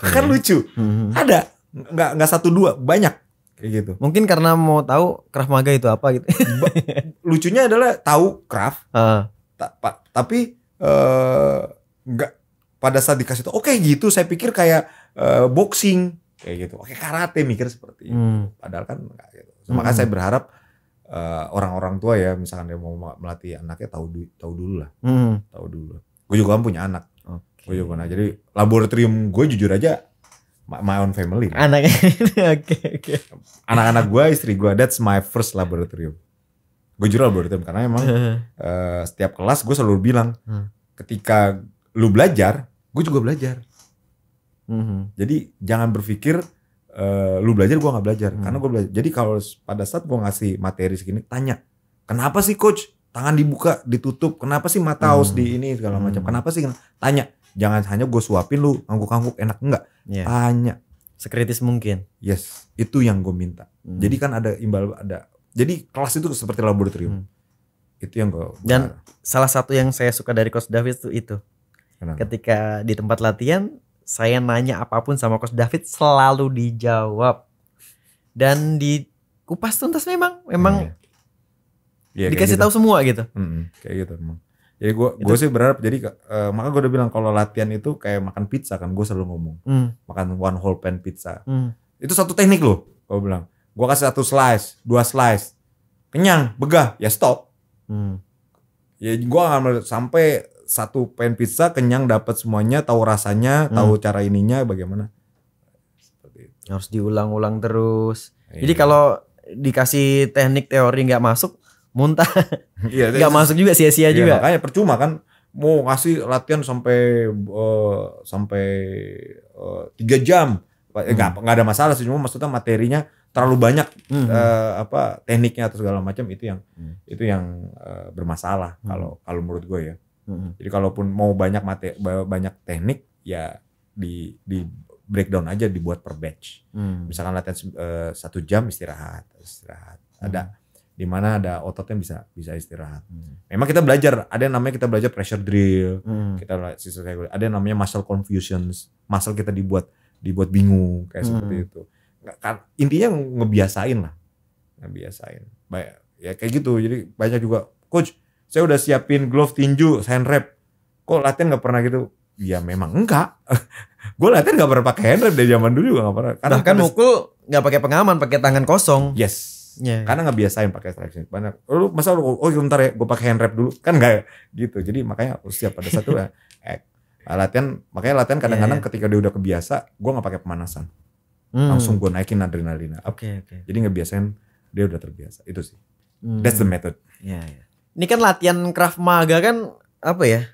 Speaker 1: Kan lucu. Ada, nggak satu dua, banyak kayak gitu.
Speaker 2: Mungkin karena mau tahu Krav Maga itu apa gitu.
Speaker 1: Lucunya adalah tahu Krav. Tapi nggak pada saat dikasih tahu, oke gitu, saya pikir kayak boxing kayak gitu, oke karate, mikir seperti itu. Padahal kan nggak gitu. Makanya saya berharap orang-orang tua ya, misalkan dia mau melatih anaknya tahu dulu lah. Gue juga kan punya anak. Gue juga jadi laboratorium gue jujur aja my own family.
Speaker 2: Anaknya,
Speaker 1: anak-anak gue, istri gue, that's my first laboratorium. Gue jujur laboratorium karena emang setiap kelas gue selalu bilang, ketika lu belajar, gue juga belajar. Jadi jangan berpikir lu belajar gue nggak belajar, karena gue belajar. Jadi kalau pada saat gue ngasih materi segini, tanya, kenapa sih coach tangan dibuka ditutup, kenapa sih mata harus di ini segala macam, kenapa sih? Tanya, jangan hanya gue suapin lu ngangguk-ngangguk enak, enggak. Tanya.
Speaker 2: Sekritis mungkin.
Speaker 1: Yes, itu yang gue minta. Jadi kan ada jadi kelas itu seperti laboratorium. Itu yang gue.
Speaker 2: Dan salah satu yang saya suka dari Coach David itu.
Speaker 1: Kenapa?
Speaker 2: Ketika di tempat latihan, saya nanya apapun sama Coach David selalu dijawab. Dan dikupas tuntas memang
Speaker 1: Iya,
Speaker 2: dikasih
Speaker 1: gitu.
Speaker 2: tahu semua gitu.
Speaker 1: Kayak gitu emang. Jadi gue sih berharap, jadi maka gue udah bilang kalau latihan itu kayak makan pizza kan, gue selalu ngomong makan one whole pan pizza. Itu satu teknik loh, gue bilang. Gue kasih 1 slice, 2 slice, kenyang, begah, ya stop. Ya gue nggak sampai 1 pan pizza kenyang, dapat semuanya, tahu rasanya, tahu cara ininya bagaimana. Seperti itu.
Speaker 2: Harus diulang-ulang terus. Jadi kalau dikasih teknik teori nggak masuk, muntah.
Speaker 1: Iya,
Speaker 2: nggak masuk juga, sia-sia juga.
Speaker 1: Makanya percuma kan mau ngasih latihan sampai 3 jam. Nggak ada masalah sih, cuma maksudnya materinya terlalu banyak, tekniknya atau segala macam itu yang bermasalah kalau menurut gue ya. Jadi kalaupun mau banyak teknik ya di breakdown aja, dibuat per batch. Misalkan latihan 1 jam istirahat. Ada di mana ada ototnya bisa istirahat. Memang kita belajar, ada yang namanya kita belajar pressure drill, ada yang namanya muscle confusions, muscle kita dibuat bingung kayak seperti itu. Intinya ngebiasain. Baik, ya kayak gitu. Jadi banyak juga, coach, saya udah siapin glove tinju, hand wrap, kok latihan nggak pernah gitu? Ya memang enggak. Gue latihan nggak pernah pakai hand wrap dari zaman dulu juga nggak pernah.
Speaker 2: Bahkan mukul nggak pakai pengaman, pakai tangan kosong.
Speaker 1: Yes. Karena nggak biasain pakai traction. Banyak. Masa bentar ya, gue pakai hand wrap dulu, kan nggak gitu. Jadi makanya harus siap pada satu latihan. Makanya latihan kadang-kadang ketika dia udah kebiasa, gue nggak pakai pemanasan, langsung gue naikin adrenalin.
Speaker 2: Oke.
Speaker 1: Jadi ngebiasain dia udah terbiasa. Itu sih. That's the method.
Speaker 2: Ya. Ini kan latihan Krav Maga kan apa ya?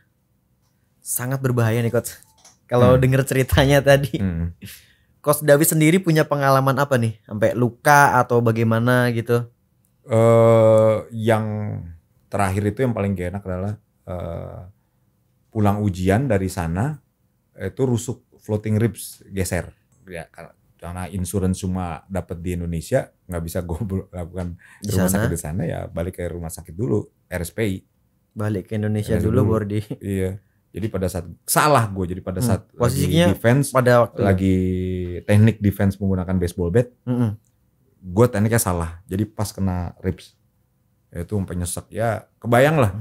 Speaker 2: Sangat berbahaya nih coach. Kalau denger ceritanya tadi. Coach David sendiri punya pengalaman apa nih? Sampai luka atau bagaimana gitu?
Speaker 1: Yang terakhir itu yang paling gak enak adalah pulang ujian dari sana itu rusuk floating ribs, geser. Ya karena insurance cuma dapat di Indonesia, nggak bisa gue lakukan di rumah sakit di sana, ya balik ke rumah sakit dulu, RSPI.
Speaker 2: Balik ke Indonesia dulu baru di.
Speaker 1: Iya. Jadi pada saat salah gue, jadi pada saat
Speaker 2: posisinya
Speaker 1: lagi defense,
Speaker 2: pada waktu
Speaker 1: lagi teknik defense menggunakan baseball bat, gue tekniknya salah. Jadi pas kena ribs, itu sampai nyesek. Ya kebayang lah,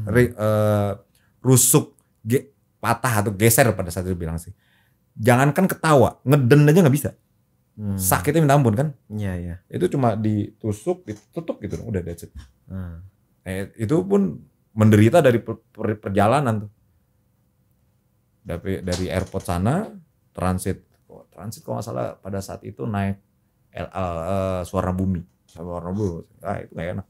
Speaker 1: rusuk patah atau geser pada saat itu bilang sih. Jangankan ketawa, ngeden aja nggak bisa. Sakitnya minta ampun kan?
Speaker 2: Iya. Itu
Speaker 1: cuma ditusuk, ditutup gitu, udah that's it. Itu pun menderita dari perjalanan tuh. Dari airport sana transit kalau nggak salah pada saat itu naik Suwarna Bumi, itu nggak enak.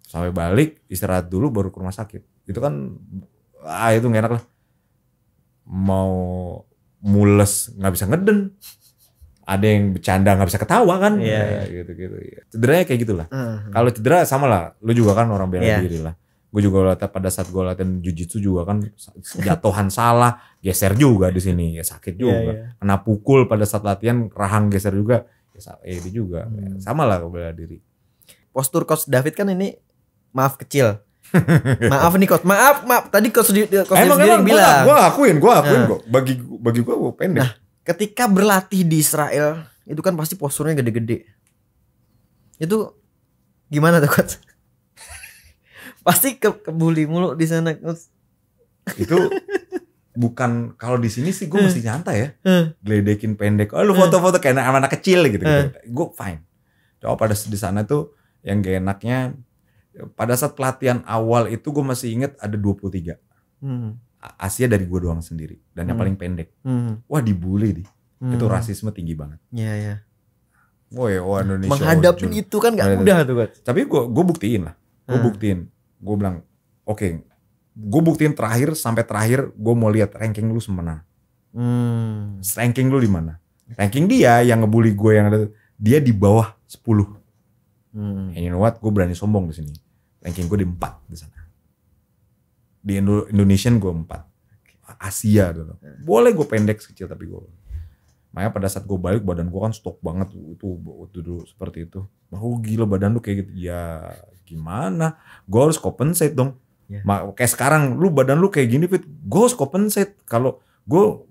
Speaker 1: Sampai balik istirahat dulu baru ke rumah sakit. Itu kan itu nggak enak lah. Mau mules nggak bisa ngeden, ada yang bercanda nggak bisa ketawa kan, gitu. Cederanya kayak gitulah. Kalau cedera sama lah, lu juga kan orang bela diri lah. Gue juga pada saat gue latihan jujitsu juga kan jatuhan salah, geser juga di sini, ya sakit juga. Kena pukul pada saat latihan, rahang geser juga, itu juga. Sama lah bela diri.
Speaker 2: Postur Coach David kan ini maaf kecil. Maaf nih coach, maaf. Tadi coach sendiri yang bilang.
Speaker 1: Gue akuin kok. Bagi gue pendek.
Speaker 2: Nah, ketika berlatih di Israel, itu kan pasti posturnya gede-gede. Itu gimana tuh coach? Pasti kebuli mulu di sana.
Speaker 1: Itu bukan, kalau di sini sih gue masih nyantai ya. Geledekin pendek. Lu foto-foto kayak anak kecil gitu. Gue fine. Coba pada di sana tuh yang gak enaknya, pada saat pelatihan awal itu gue masih inget ada 23. Asia dari gue doang sendiri dan yang paling pendek. Wah, dibully Itu rasisme tinggi banget.
Speaker 2: Iya.
Speaker 1: Wah, Indonesia.
Speaker 2: Menghadapin itu kan gak mudah tuh kan.
Speaker 1: Tapi gue buktiin lah. Gue bilang, oke, gue buktiin sampai terakhir gue mau lihat ranking lu semana. Ranking lu di mana? Ranking dia yang ngebully gue yang ada, dia di bawah 10. And you know what? Gue berani sombong di sini. Ranking gue di 4 di sana. Di Indonesian gue 4. Asia dulu. Boleh gue pendek sekecil tapi gue. Makanya pada saat gue balik badan gue kan stok banget itu dulu seperti itu. Aku gila badan lu kayak gitu. Ya gimana? Gue harus compensate dong.
Speaker 2: Yeah.
Speaker 1: Kayak sekarang lu badan lu kayak gini Fit, gue harus compensate. Kalau gue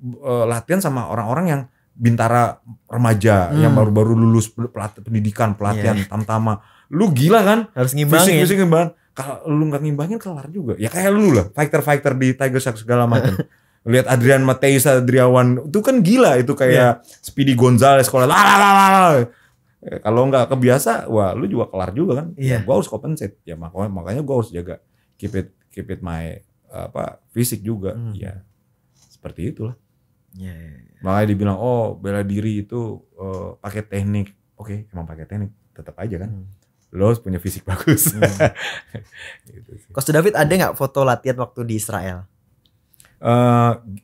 Speaker 1: latihan sama orang-orang yang bintara remaja yang baru-baru lulus pendidikan pelatihan tamtama. Lu gila kan?
Speaker 2: Harus ngimbangin.
Speaker 1: Fisik ngimbangin. Kalau lu nggak ngimbangin kelar juga. Ya kayak lu lah, fighter di Tiger Shark segala macam. Lihat Adrian Mateus, Adriawan itu kan gila itu kayak Speedy Gonzales sekolah. Kalau nggak kebiasa, wah lu juga kelar juga kan. Ya, gua harus compensate. Ya makanya gua harus jaga keep it my fisik juga. Ya seperti itulah. Makanya dibilang bela diri itu pakai teknik. Oke, emang pakai teknik, tetap aja kan. Lo harus punya fisik bagus.
Speaker 2: Gitu sih. Coach David ada nggak foto latihan waktu di Israel?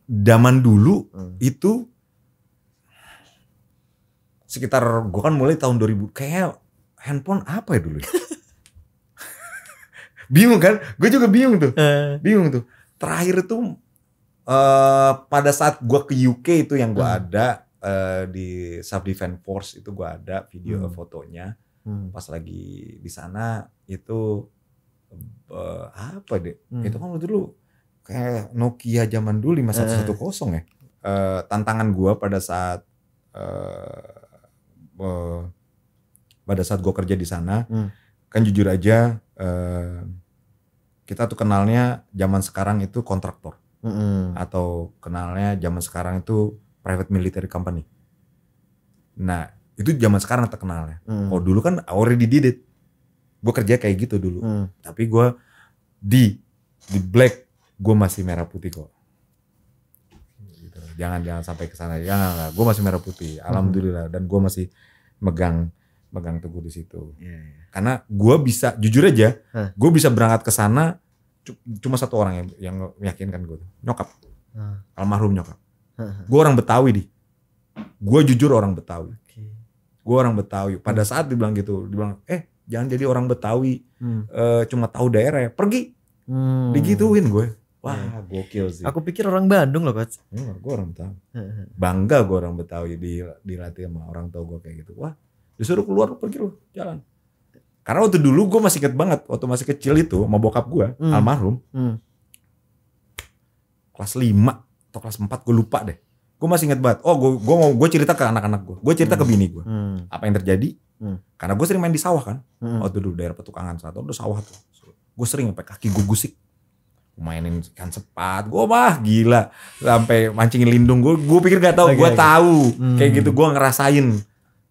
Speaker 1: Zaman dulu itu sekitar gue kan mulai tahun 2000 kayak handphone apa ya dulu ya? Bingung kan? Gue juga bingung tuh. Terakhir itu pada saat gue ke UK itu yang gue ada di Self Defense Force itu gue ada video fotonya pas lagi di sana itu apa deh? Itu kan dulu kayak Nokia zaman dulu 5110 ya. Tantangan gue pada saat gue kerja di sana, kan jujur aja kita tuh kenalnya zaman sekarang itu kontraktor, atau kenalnya zaman sekarang itu private military company. Nah itu zaman sekarang terkenalnya. Oh dulu kan already did it. Gue kerja kayak gitu dulu, tapi gue di black. Gue masih merah putih kok. Gitu. Jangan sampai ke sana. Jangan lah. Gue masih merah putih. Alhamdulillah. Dan gue masih megang teguh di situ. Karena gue bisa, jujur aja, gue bisa berangkat ke sana cuma satu orang yang meyakinkan gue. Nyokap. Almarhum nyokap. Gue orang Betawi gue jujur orang Betawi. Gue orang Betawi. Pada saat dibilang gitu, jangan jadi orang Betawi. Cuma tahu daerah. Pergi. Digituin gue. Wah gokil sih.
Speaker 2: Aku pikir orang Bandung loh Coach.
Speaker 1: Gue orang Betawi. Bangga gue orang Betawi dilatih sama orang tua gue kayak gitu. Wah disuruh keluar pergi lu jalan. Karena waktu dulu gue masih inget banget. Waktu masih kecil itu sama bokap gue almarhum. Kelas 5 atau kelas 4 gue lupa deh. Gue masih inget banget. Gue cerita ke anak-anak gue. Gue cerita ke bini gue. Apa yang terjadi. Karena gue sering main di sawah kan. Waktu dulu daerah Petukangan satu udah sawah tuh. Gue sering sampai kaki gue gusik. Mainin ikan sepat, gue mah gila sampai mancingin lindung, gue pikir gak tahu, gue tahu kayak gitu, gue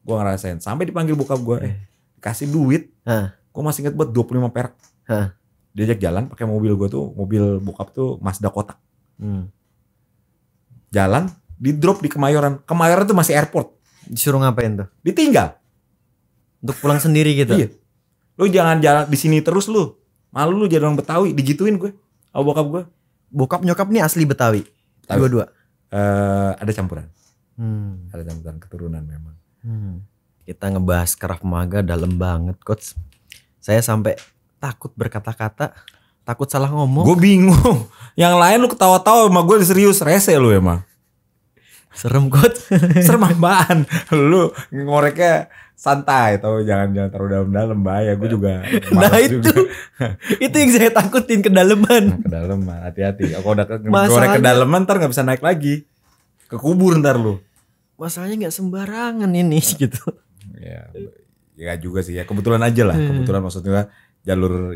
Speaker 1: ngerasain sampai dipanggil bokap gue, kasih duit, gue masih inget buat 25 perak, diajak jalan pakai mobil gue tuh, mobil bokap tuh Mazda kotak, jalan di drop di Kemayoran tuh masih airport,
Speaker 2: disuruh ngapain tuh?
Speaker 1: Ditinggal,
Speaker 2: untuk pulang sendiri gitu.
Speaker 1: Iya, lu jangan jalan di sini terus lu, malu lu jadi orang Betawi, digituin gue. Bokap gue.
Speaker 2: Bokap nyokap nih asli Betawi. Dua-dua.
Speaker 1: Ada campuran. Ada campuran keturunan memang.
Speaker 2: Kita ngebahas Krav Maga dalam banget Coach. Saya sampai takut berkata-kata, takut salah ngomong.
Speaker 1: Gue bingung. Yang lain lu ketawa-tawa sama gue serius, rese lu emang.
Speaker 2: Serem Coach.
Speaker 1: Serem apaan? Lu ngoreknya santai, tau jangan taruh dalam-dalam, bahaya. Gue juga.
Speaker 2: Nah itu yang saya takutin, kedalaman.
Speaker 1: Kedalaman, hati-hati. Kalau udah ngorek kedalaman ntar nggak bisa naik lagi, kekubur ntar lu.
Speaker 2: Masalahnya nggak sembarangan ini gitu.
Speaker 1: Ya juga sih ya, kebetulan aja lah. Kebetulan maksudnya jalur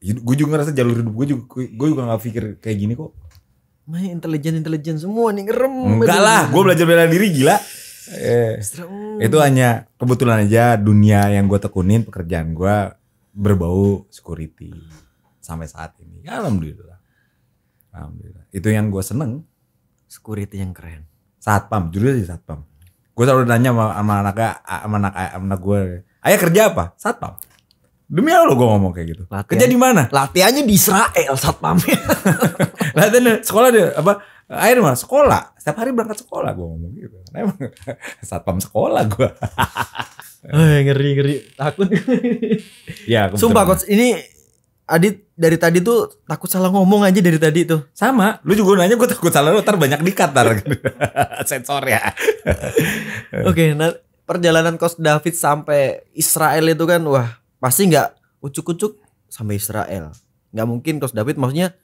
Speaker 1: gue juga ngerasa jalur hidup gue juga nggak pikir kayak gini kok.
Speaker 2: Main intelijen semua nih, ngerem.
Speaker 1: Enggak lah, gue belajar bela diri gila. Itu hanya kebetulan aja dunia yang gue tekunin, pekerjaan gue berbau security sampai saat ini. Alhamdulillah. Itu yang gue seneng.
Speaker 2: Security yang keren.
Speaker 1: Satpam, jujur sih satpam. Gue selalu nanya sama anak gue, ayah kerja apa? Satpam. Demi Allah gue ngomong kayak gitu. Kerja di mana?
Speaker 2: Latihannya di Israel satpamnya.
Speaker 1: Latihan sekolah dia apa? Air mah sekolah. Setiap hari berangkat sekolah gue ngomong gitu. Emang satpam sekolah gue.
Speaker 2: Ngeri takut.
Speaker 1: Ya,
Speaker 2: sumpah Coach, ini Adit dari tadi tuh takut salah ngomong aja dari tadi tuh.
Speaker 1: Sama, lu juga nanya gue takut salah lu, ntar banyak dikat ntar. Sensor ya.
Speaker 2: Oke, nah perjalanan Coach David sampai Israel itu kan wah pasti nggak ucuk-ucuk sampai Israel. Nggak mungkin Coach David maksudnya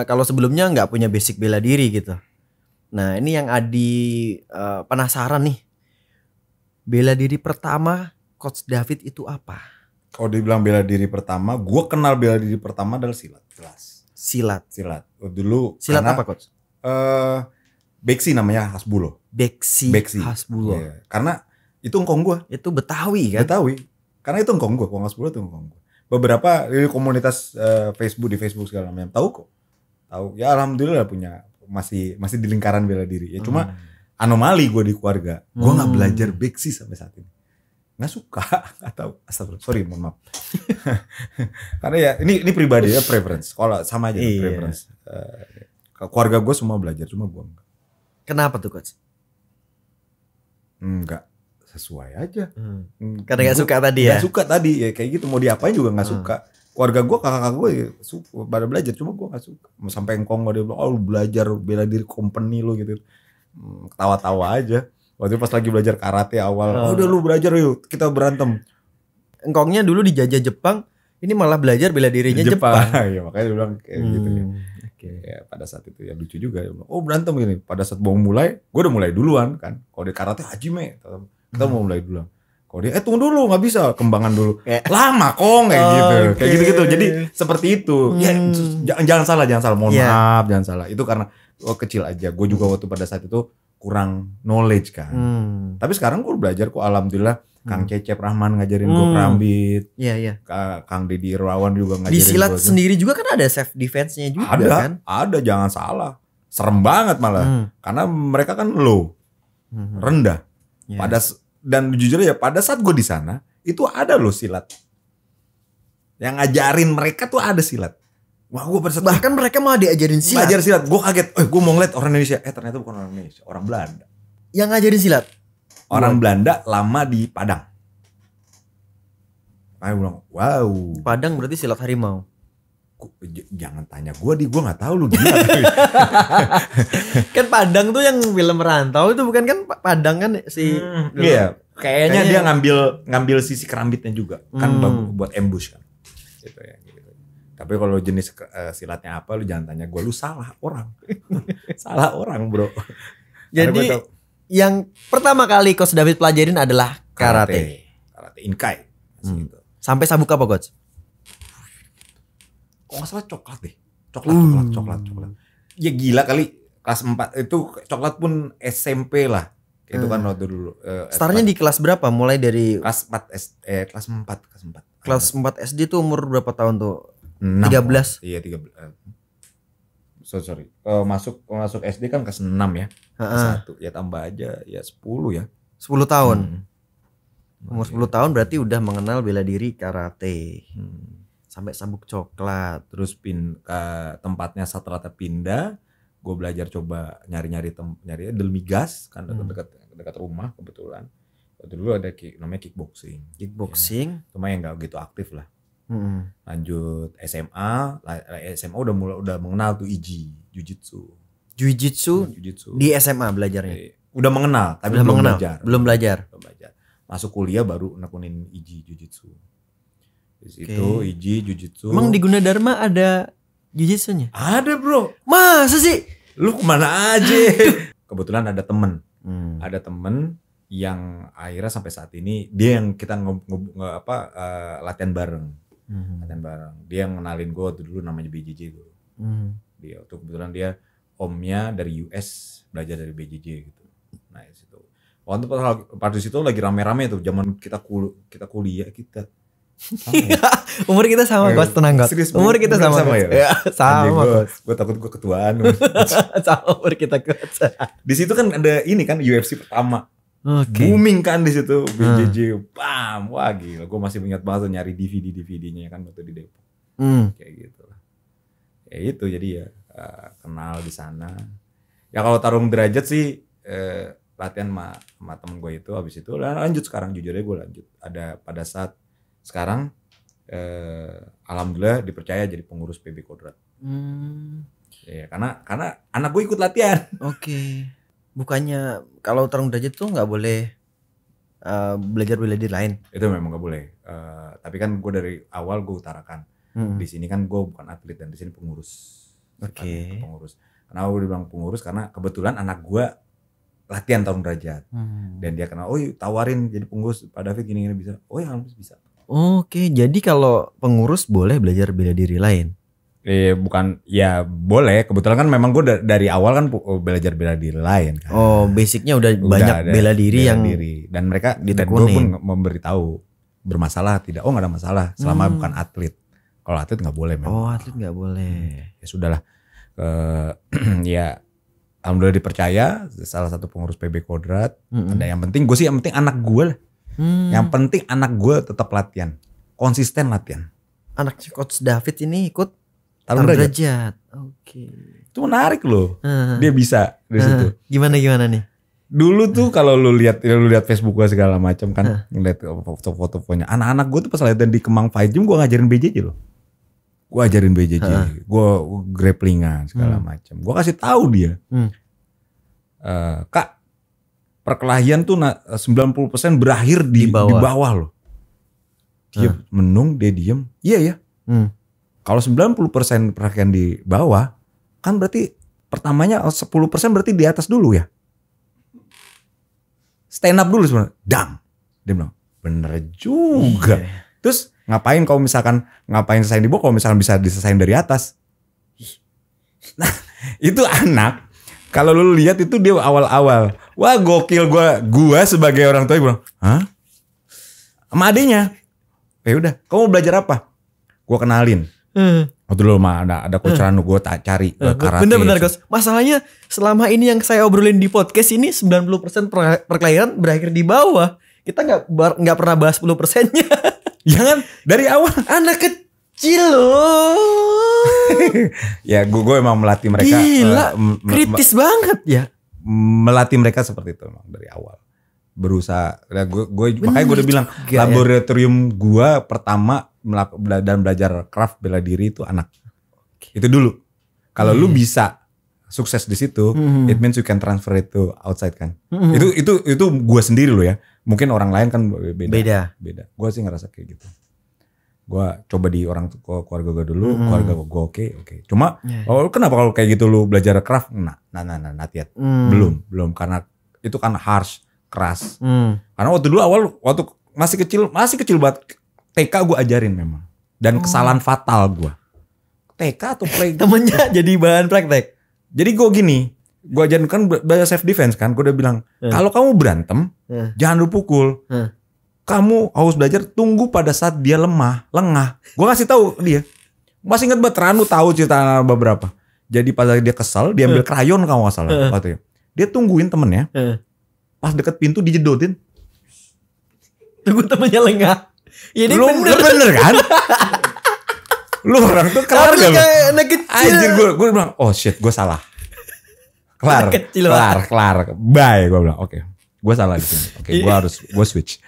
Speaker 2: kalau sebelumnya nggak punya basic bela diri gitu. Nah ini yang Adi penasaran nih. Bela diri pertama Coach David itu apa?
Speaker 1: Kalau dibilang bela diri pertama, gue kenal bela diri pertama adalah silat, jelas.
Speaker 2: Silat.
Speaker 1: Dulu
Speaker 2: Silat
Speaker 1: karena,
Speaker 2: apa Coach?
Speaker 1: Beksi namanya Hasbulo.
Speaker 2: Beksi. Hasbulo.
Speaker 1: Iya. Karena itu engkong gue.
Speaker 2: Itu Betawi kan?
Speaker 1: Betawi. Karena itu engkong gue, Kong Hasbulo itu engkong gue. Beberapa di komunitas Facebook segala macam tahu kok. Tahu. Ya alhamdulillah punya masih di lingkaran bela diri. Ya cuma anomali gue di keluarga. Gue nggak belajar beksi sampai saat ini. Nggak suka atau astagfirullah, sorry mohon maaf. Karena ya ini pribadi ya, preference. Kalau sama aja preference. Keluarga gue semua belajar, cuma gue enggak.
Speaker 2: Kenapa tuh Coach?
Speaker 1: Enggak sesuai aja.
Speaker 2: Karena nggak suka tadi ya.
Speaker 1: Nggak suka tadi ya kayak gitu, mau diapain juga nggak suka. Keluarga gue, kakak gue ya, pada belajar, cuma gue nggak suka. Sampai engkong dia bilang, oh lu belajar bela diri company lu gitu. Ketawa-tawa aja. Waktu itu pas lagi belajar karate awal, udah lu belajar yuk, kita berantem.
Speaker 2: Engkongnya dulu dijajah Jepang, ini malah belajar bela dirinya Jepang.
Speaker 1: Ya makanya dia bilang kayak gitu ya. Ya pada saat itu ya lucu juga. Oh berantem gini. Pada saat mau mulai, gue udah mulai duluan kan. Kalau di karate hajime, kita mau mulai duluan. Kalau dia tunggu dulu, nggak bisa, kembangan dulu. Lama kok kayak gitu. Kayak gitu-gitu. Jadi seperti itu. Ya jangan salah. Mohon maaf, jangan salah. Itu karena kecil aja. Gue juga waktu pada saat itu kurang knowledge kan. Tapi sekarang gue belajar kok alhamdulillah. Kang Cecep Rahman ngajarin gue kerambit.
Speaker 2: Iya.
Speaker 1: Kang Deddy Irawan juga ngajarin
Speaker 2: gue. Di silat sendiri juga kan ada self defense-nya juga kan?
Speaker 1: Ada, jangan salah. Serem banget malah. Karena mereka kan low. Rendah. Dan jujur ya pada saat gue di sana itu ada loh silat. Yang ngajarin mereka tuh ada silat. Wah, gue
Speaker 2: bahkan mereka malah diajarin silat.
Speaker 1: Ngajar silat. Gue kaget. Gue mau ngeliat orang Indonesia. Ternyata bukan orang Indonesia, orang Belanda.
Speaker 2: Yang ngajarin silat.
Speaker 1: Orang Belanda lama di Padang. Aku bilang, wow.
Speaker 2: Padang berarti silat harimau.
Speaker 1: Jangan tanya gue nggak tahu lu dia.
Speaker 2: Kan Padang tuh yang film Rantau itu bukan kan Padang kan si.
Speaker 1: Iya. Kayaknya dia ngambil sisi kerambitnya juga. Kan bagus buat ambush kan. Gitu ya. Tapi kalau jenis silatnya apa lu jangan tanya gue, lu salah orang. Salah orang bro.
Speaker 2: Jadi yang pertama kali Coach David pelajarin adalah karate
Speaker 1: Inkai. Gitu.
Speaker 2: Sampai sabuk apa Coach?
Speaker 1: Kok gak salah coklat deh. Coklat. Ya gila kali kelas 4 itu coklat pun SMP lah. Itu kan waktu dulu.
Speaker 2: Startnya di kelas berapa? Mulai dari
Speaker 1: kelas 4 kelas 4.
Speaker 2: Kelas 4 SD tuh umur berapa tahun tuh?
Speaker 1: 6.
Speaker 2: 13.
Speaker 1: Iya 13. Sorry. Masuk SD kan kelas 6 ya. Kelas 1 ya tambah aja ya 10 ya.
Speaker 2: 10 tahun. Umur 10 tahun berarti udah mengenal bela diri karate. Sampai sabuk coklat.
Speaker 1: Terus ke tempatnya setelah pindah, gue belajar coba nyari Delmigas kan dekat rumah kebetulan. Waktu dulu ada namanya kickboxing. Cuma yang nggak gitu aktif lah. Lanjut SMA udah mengenal tuh Jiu-Jitsu
Speaker 2: di SMA belajarnya.
Speaker 1: Udah mengenal tapi belum belajar. Masuk kuliah baru nekunin Jiu-Jitsu. Di situ Jiu-Jitsu.
Speaker 2: Emang di Gunadarma ada Jiu-Jitsunya?
Speaker 1: Ada bro.
Speaker 2: Masa sih?
Speaker 1: Lu kemana aja? Kebetulan ada temen yang akhirnya sampai saat ini dia yang kita latihan bareng. Dia yang ngenalin gue tuh dulu namanya BJJ dulu. Dia tuh kebetulan dia omnya dari US belajar dari BJJ gitu. Nah di situ. Waktu pas di situ lagi rame-rame tuh zaman kita kuliah kita.
Speaker 2: Umur kita sama Coach, tenang Coach. Umur kita sama ya. Sama.
Speaker 1: Gue takut gue ketuaan.
Speaker 2: Sama umur kita Coach.
Speaker 1: Di situ kan ada ini kan UFC pertama. Booming kan di situ BJJ, bam, wah gila, gue masih ingat banget nyari DVD-nya kan waktu di Depok, kayak gitu lah, ya itu jadi ya kenal di sana. Ya kalau tarung derajat sih latihan sama temen gue itu, habis itu lanjut sekarang jujur aja gue lanjut. Ada pada saat sekarang Alhamdulillah dipercaya jadi pengurus PB Kodrat. Ya, karena anak gue ikut latihan.
Speaker 2: Oke. Bukannya kalau tarung derajat tuh nggak boleh belajar bela diri lain?
Speaker 1: Itu memang nggak boleh. Tapi kan gue dari awal gue utarakan. Di sini kan gue bukan atlet dan di sini pengurus.
Speaker 2: Oke.
Speaker 1: Pengurus. Kenapa gue bilang pengurus? Karena kebetulan anak gue latihan tarung derajat. Dan dia kenal, tawarin jadi pengurus Pak David gini-gini bisa. Oh ya bisa.
Speaker 2: Oke, jadi kalau pengurus boleh belajar bela diri lain?
Speaker 1: Bukan, ya boleh. Kebetulan kan memang gue dari awal kan belajar bela diri lain kan.
Speaker 2: Oh, basicnya udah banyak bela diri yang
Speaker 1: diri. Dan mereka dan gue pun memberitahu bermasalah tidak. Oh nggak ada masalah selama bukan atlet. Kalau atlet nggak boleh memang.
Speaker 2: Oh, atlet nggak boleh.
Speaker 1: Ya sudahlah. Ya alhamdulillah dipercaya salah satu pengurus PB Kodrat. Dan yang penting anak gue lah. Yang penting anak gue tetap latihan, konsisten latihan.
Speaker 2: Anaknya Coach David ini ikut
Speaker 1: tarung derajat.
Speaker 2: Oke.
Speaker 1: Itu menarik loh. Dia bisa di situ.
Speaker 2: Gimana nih?
Speaker 1: Dulu tuh kalau lu lihat Facebook gue segala macam kan, ngeliat foto-fotonya. Anak-anak gue tuh pas latihan di Kemang Fight Gym gue ngajarin BJJ loh. Gue ajarin BJJ, gue grapplingan segala macam. Gue kasih tahu dia, Kak, perkelahian tuh 90% berakhir di bawah loh. Dia menung, dia diem. Iya ya. Kalau 90% perkelahian di bawah, kan berarti pertamanya 10% berarti di atas dulu ya. Stand up dulu sebenarnya. Dang. Dia bilang, bener juga. Terus ngapain selesai di bawah kalau misalkan bisa diselesain dari atas. Nah, itu anak. Kalau lu lihat itu dia awal-awal. Wah gokil gua sebagai orang tua bilang, hah? Sama adenya. Ya udah, kamu belajar apa? Gua kenalin. Waktu dulu mah ada Coach Ranu gue cari karate.
Speaker 2: Bener Coach. Masalahnya selama ini yang saya obrolin di podcast ini 90% perkelahian berakhir di bawah. Kita nggak pernah bahas 10%-nya.
Speaker 1: Jangan dari awal.
Speaker 2: Anak kecil loh.
Speaker 1: Ya gue emang melatih mereka.
Speaker 2: Gila, kritis banget ya.
Speaker 1: Melatih mereka seperti itu emang dari awal. Berusaha. Makanya gue udah bilang laboratorium gue pertama dan belajar craft bela diri itu anak. Itu dulu. Kalau lu bisa sukses di situ, it means you can transfer it to outside kan. Itu gue sendiri loh ya. Mungkin orang lain kan beda. Gue sih ngerasa kayak gitu. Gue coba di keluarga gue dulu, keluarga gue oke. Cuma kenapa kalau kayak gitu lu belajar craft? Not yet. Belum karena itu kan harsh, keras. Karena waktu dulu waktu masih kecil banget. TK gue ajarin memang. Dan kesalahan fatal gue. TK atau play.
Speaker 2: Temennya jadi bahan praktek.
Speaker 1: Jadi gue gini. Gue ajarin kan belajar self defense kan. Gue udah bilang. Kalau kamu berantem. Jangan lu pukul. Kamu harus belajar tunggu pada saat dia lengah. Gue kasih tahu dia. Masih inget banget Ranu tahu cerita beberapa. Jadi pas dia kesal. Dia ambil krayon kalau gak salah. Dia tungguin temennya. Pas deket pintu dijedotin.
Speaker 2: Tunggu temennya lengah. Ya,
Speaker 1: lu bener kan? Lu orang tuh kelar gak? Anjir gue bilang, oh shit gue salah. Kelar. Bye gue bilang, oke. Gue salah di sini. Oke, gue switch.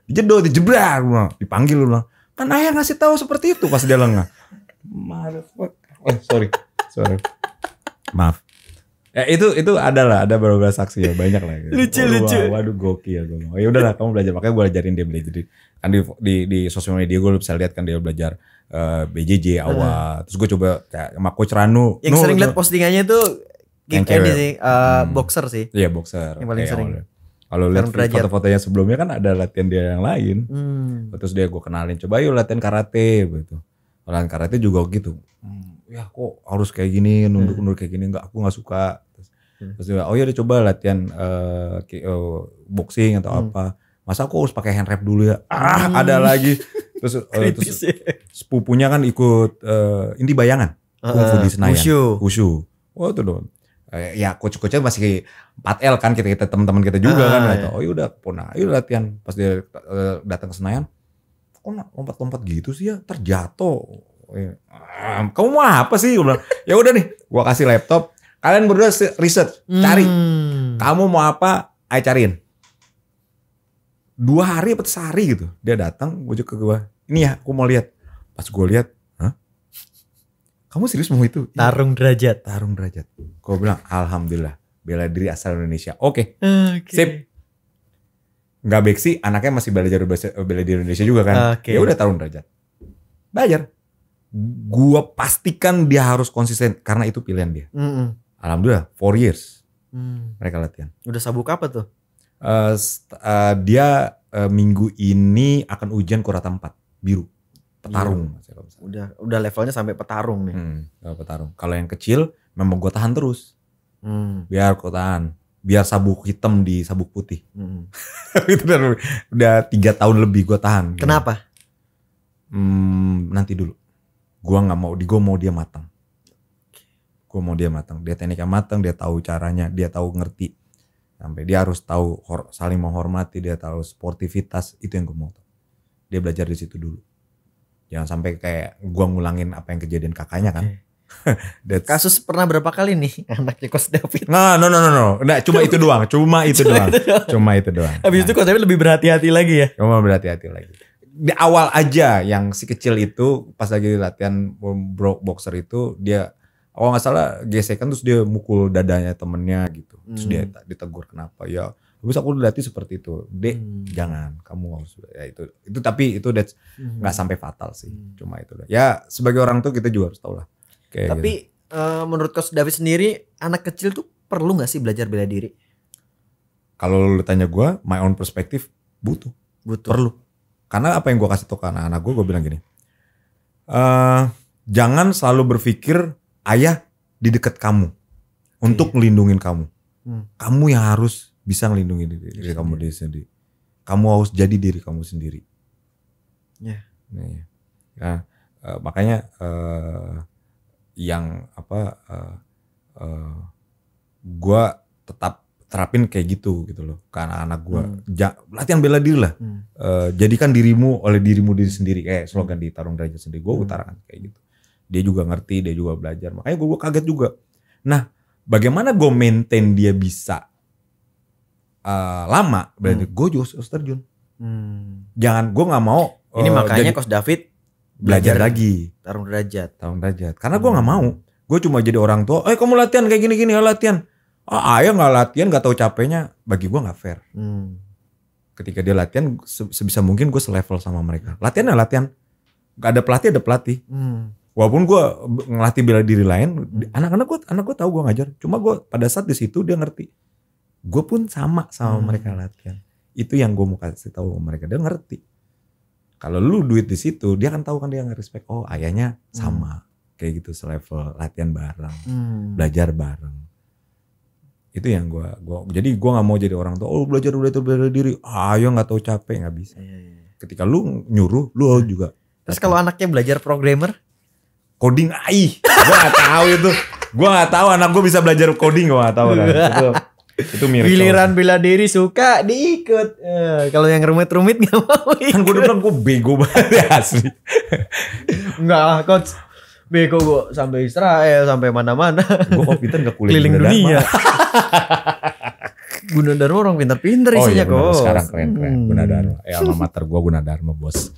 Speaker 1: Dijedot, dijebrak, dipanggil lu bilang. Kan ayah ngasih tahu seperti itu pas dia lengah. Sorry. Maaf. Ya itu ada beberapa saksi ya banyak lah. Gitu.
Speaker 2: Lucu.
Speaker 1: Waduh gokil gue. Ya udahlah kamu belajar, makanya gue ajarin dia belajar. Kan di sosial media gue bisa lihat kan dia belajar BJJ awal. Terus gue coba kayak sama Coach Ranu.
Speaker 2: Yang sering lihat postingannya tuh game sih, boxer sih.
Speaker 1: Iya boxer.
Speaker 2: Yang paling sering.
Speaker 1: Kalau lihat foto-fotonya sebelumnya kan ada latihan dia yang lain. Terus gue kenalin, coba yuk latihan karate gitu. Latihan karate juga gitu. Ya kok harus kayak gini, nunduk kayak gini, aku nggak suka. Terus dia, oh ya udah coba latihan boxing atau apa. Masa aku harus pakai hand wrap dulu ya? Ada lagi. Terus sepupunya kan ikut inti bayangan, kungfu di Senayan, wushu. Oh itu dong. Ya coach-coachnya masih 4L kan kita teman-teman kita juga kan. Gitu. Oh yaudah, ayo latihan. Pas dia datang ke Senayan, kok lompat-lompat gitu sih ya? Terjatuh. Kamu mau apa sih? Gue bilang, ya udah nih, gua kasih laptop. Kalian berdua riset, cari. Kamu mau apa? Ayo cariin. 2 hari atau sehari gitu. Dia datang, bujuk ke gua. ini ya, aku mau lihat. Pas gue lihat, hah? Kamu serius mau itu?
Speaker 2: Tarung derajat.
Speaker 1: Tarung derajat. Gue bilang, alhamdulillah, bela diri asal Indonesia. Oke, sip. Nggak beksi, anaknya masih bela diri Indonesia juga kan. Ya udah tarung derajat. Belajar. Gua pastikan dia harus konsisten karena itu pilihan dia. Alhamdulillah 4 years mereka latihan.
Speaker 2: Udah sabuk apa tuh?
Speaker 1: Dia minggu ini akan ujian Kurata 4 biru petarung.
Speaker 2: Udah levelnya sampai petarung nih.
Speaker 1: Petarung. Kalau yang kecil memang gua tahan terus. Biar gua tahan. Biar sabuk hitam di sabuk putih. Itu udah 3 tahun lebih gue tahan.
Speaker 2: Kenapa?
Speaker 1: Nanti dulu. Gue mau dia matang. Gue mau dia matang. Dia tekniknya matang, dia tahu caranya, dia tahu ngerti. Sampai dia harus tahu saling menghormati, dia tahu sportivitas. Itu yang gue mau tahu. Dia belajar di situ dulu. Jangan sampai kayak gue ngulangin apa yang kejadian kakaknya kan.
Speaker 2: Kasus pernah berapa kali nih anaknya Coach David?
Speaker 1: No. Nggak, cuma itu doang. Cuma itu doang.
Speaker 2: Habis itu Coach David lebih berhati-hati lagi ya?
Speaker 1: Cuma berhati-hati lagi. Di awal aja yang si kecil itu pas lagi latihan boxer itu dia nggak salah gesekan terus dia mukul dadanya temennya gitu. Terus dia ditegur kenapa ya? Habis aku latih seperti itu. Dek, jangan, kamu harus ya itu tapi itu nggak sampai fatal sih. Cuma itu. Ya sebagai orang tuh kita juga harus tahu lah.
Speaker 2: Tapi gitu. Menurut Coach David sendiri anak kecil tuh perlu gak sih belajar bela diri?
Speaker 1: Kalau lu tanya gue, my own perspective butuh. Perlu. Karena apa yang gue kasih tau ke anak-anak gue bilang gini. Jangan selalu berpikir ayah di dekat kamu untuk ngelindungin kamu. Kamu yang harus bisa ngelindungin diri kamu sendiri. Kamu harus jadi diri kamu sendiri. Makanya yang gue tetap terapin kayak gitu loh ke anak-anak gue. Latihan bela diri lah. Jadikan dirimu oleh dirimu diri sendiri, kayak slogan di Tarung Derajat sendiri. Gue utarakan kayak gitu. Dia juga ngerti, dia juga belajar. Makanya gue kaget juga. Nah, bagaimana gue maintain dia bisa lama? Berarti gue juga harus terjun. Jangan, gue nggak mau.
Speaker 2: Ini makanya Coach David
Speaker 1: belajar lagi
Speaker 2: tarung derajat
Speaker 1: karena gue nggak mau, gue cuma jadi orang tua. Kamu latihan kayak gini latihan. Ayah nggak latihan, nggak tahu capeknya. Bagi gue nggak fair. Ketika dia latihan sebisa mungkin gue selevel sama mereka. Latihan, nggak ada pelatih. Walaupun gue ngelatih bela diri lain, anak gue tahu gue ngajar. Cuma gue pada saat di situ dia ngerti. Gue pun sama mereka latihan. Itu yang gue mau kasih tahu mereka, dia ngerti. Kalau lu duit di situ, dia kan tahu kan, dia nge-respect. Oh, ayahnya sama. Kayak gitu, selevel, latihan bareng, belajar bareng. Itu yang jadi gue nggak mau jadi orang tua. Belajar bela diri. Ayo nggak tahu capek, nggak bisa. Ketika lu nyuruh, lu juga.
Speaker 2: Terus kalau anaknya belajar programmer,
Speaker 1: coding, gue nggak tahu itu. Gue nggak tahu anak gue bisa belajar coding, gue nggak tahu. Itu miracle.
Speaker 2: Giliran bela diri suka diikut. Kalau yang rumit-rumit gak mau ikut.
Speaker 1: Kan gue udah bilang gue bego banget asli.
Speaker 2: Enggak lah Coach. Bego gue sampai Israel, sampai mana-mana.
Speaker 1: Gue kok pinter gak kuliah
Speaker 2: keliling dunia. Gunadarma orang pintar-pintar isinya Coach.
Speaker 1: Sekarang keren. Gunadarma. Alma mater gue Gunadarma bos.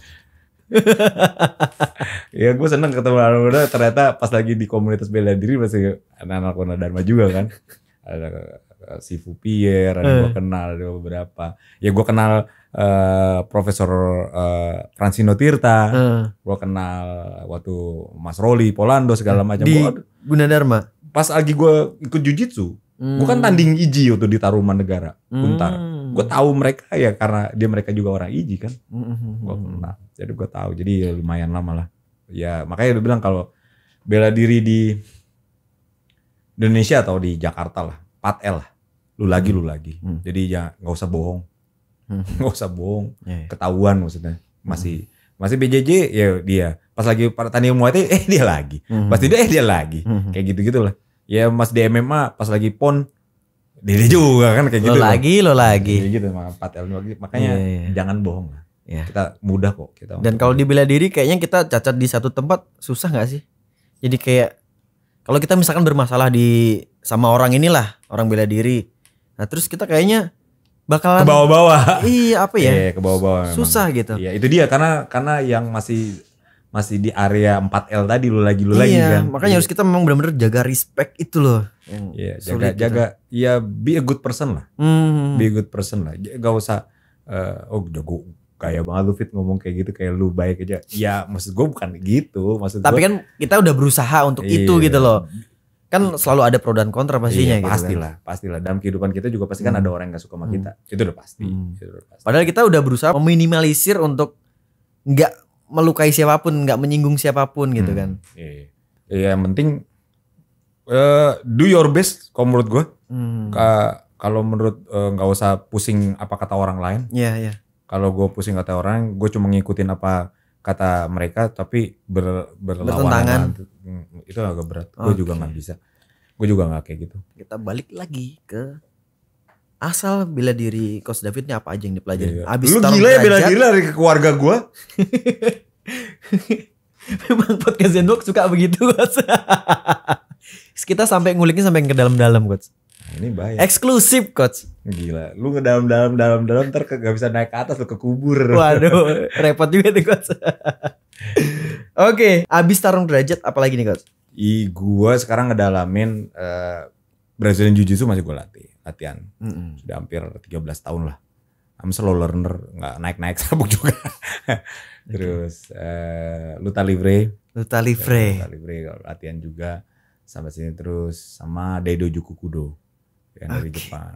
Speaker 1: Ya gue seneng ketemu anak-anak. Ternyata pas lagi di komunitas bela diri masih anak-anak Gunadarma juga kan. Ada si Fupier, ada gue kenal, ada beberapa. Ya gue kenal Profesor Francino Tirta, gue kenal waktu Mas Roli, Polando segala macam.
Speaker 2: Di Gunadarma.
Speaker 1: Pas lagi gue ikut jujitsu, gue kan tanding IJI waktu di Taruman Negara, Untar. Gue tahu mereka ya karena mereka juga orang IJI kan. Gue kenal, jadi gue tahu. Jadi ya lumayan lama lah. Ya makanya dia bilang kalau bela diri di Indonesia atau di Jakarta lah, 4L lah. Lu lagi. Jadi ya nggak usah bohong. Nggak usah bohong. Ketahuan maksudnya. Masih BJJ ya dia. Pas lagi pertandingan Muay Thai dia lagi. Pas dia lagi. Kayak gitu-gitulah. Ya Mas di MMA pas lagi PON dia juga kan kayak gitu. Lo lagi. Kayak gitu 4L lagi. Makanya jangan bohong lah. Kita mudah kok kita.
Speaker 2: Dan kalau di bela diri kayaknya kita cacat di satu tempat susah nggak sih? Jadi kayak kalau kita misalkan bermasalah sama orang inilah, orang bela diri. Nah terus kita kayaknya bakalan
Speaker 1: ke bawah-bawah.
Speaker 2: Iya apa ya?
Speaker 1: Iya, ke bawah-bawah.
Speaker 2: Susah gitu.
Speaker 1: Iya, itu dia karena yang masih di area 4L tadi lu lagi
Speaker 2: Iya,
Speaker 1: kan.
Speaker 2: makanya harus kita memang benar-benar jaga respect itu loh.
Speaker 1: Iya, jaga ya be a good person lah. Be a good person lah. Gak usah jago kayak banget lu Fit ngomong kayak gitu kayak lu baik aja. Ya maksud gue bukan gitu.
Speaker 2: Tapi kan kita udah berusaha untuk itu gitu loh. Kan selalu ada pro dan kontra pastinya gitu
Speaker 1: pastilah. Dalam kehidupan kita juga pasti kan ada orang yang gak suka sama kita. Itu udah pasti.
Speaker 2: Padahal kita udah berusaha meminimalisir untuk nggak melukai siapapun, nggak menyinggung siapapun gitu kan.
Speaker 1: Iya, yang penting do your best kalau menurut gue. Kalau menurut nggak usah pusing apa kata orang lain.
Speaker 2: Iya.
Speaker 1: Kalau gue pusing kata orang, gue cuma ngikutin apa kata mereka, tapi berlawanan. Itu agak berat. Gue juga nggak bisa. Gue juga nggak kayak gitu.
Speaker 2: Kita balik lagi ke asal bela diri Coach David ini apa aja yang dipelajari.
Speaker 1: Abis lu gila ya bela diri dari keluarga gue.
Speaker 2: Memang podcast Zenbox suka begitu Coach. Kita sampai nguliknya sampai ke dalam-dalam Coach.
Speaker 1: Ini bahaya.
Speaker 2: Eksklusif Coach.
Speaker 1: Gila, lu dalam ntar gak bisa naik ke atas lu ke kubur.
Speaker 2: Waduh, repot juga tuh Coach. Oke, abis tarung derajat apalagi nih Coach?
Speaker 1: Gua sekarang ngedalamin Brazilian Jiu-Jitsu masih gue latihan. Sudah hampir 13 tahun lah. I'm slow learner, nggak naik sabuk juga. Terus luta livre latihan juga sampai sini, terus sama Daido Juku Kudo yang dari Jepang.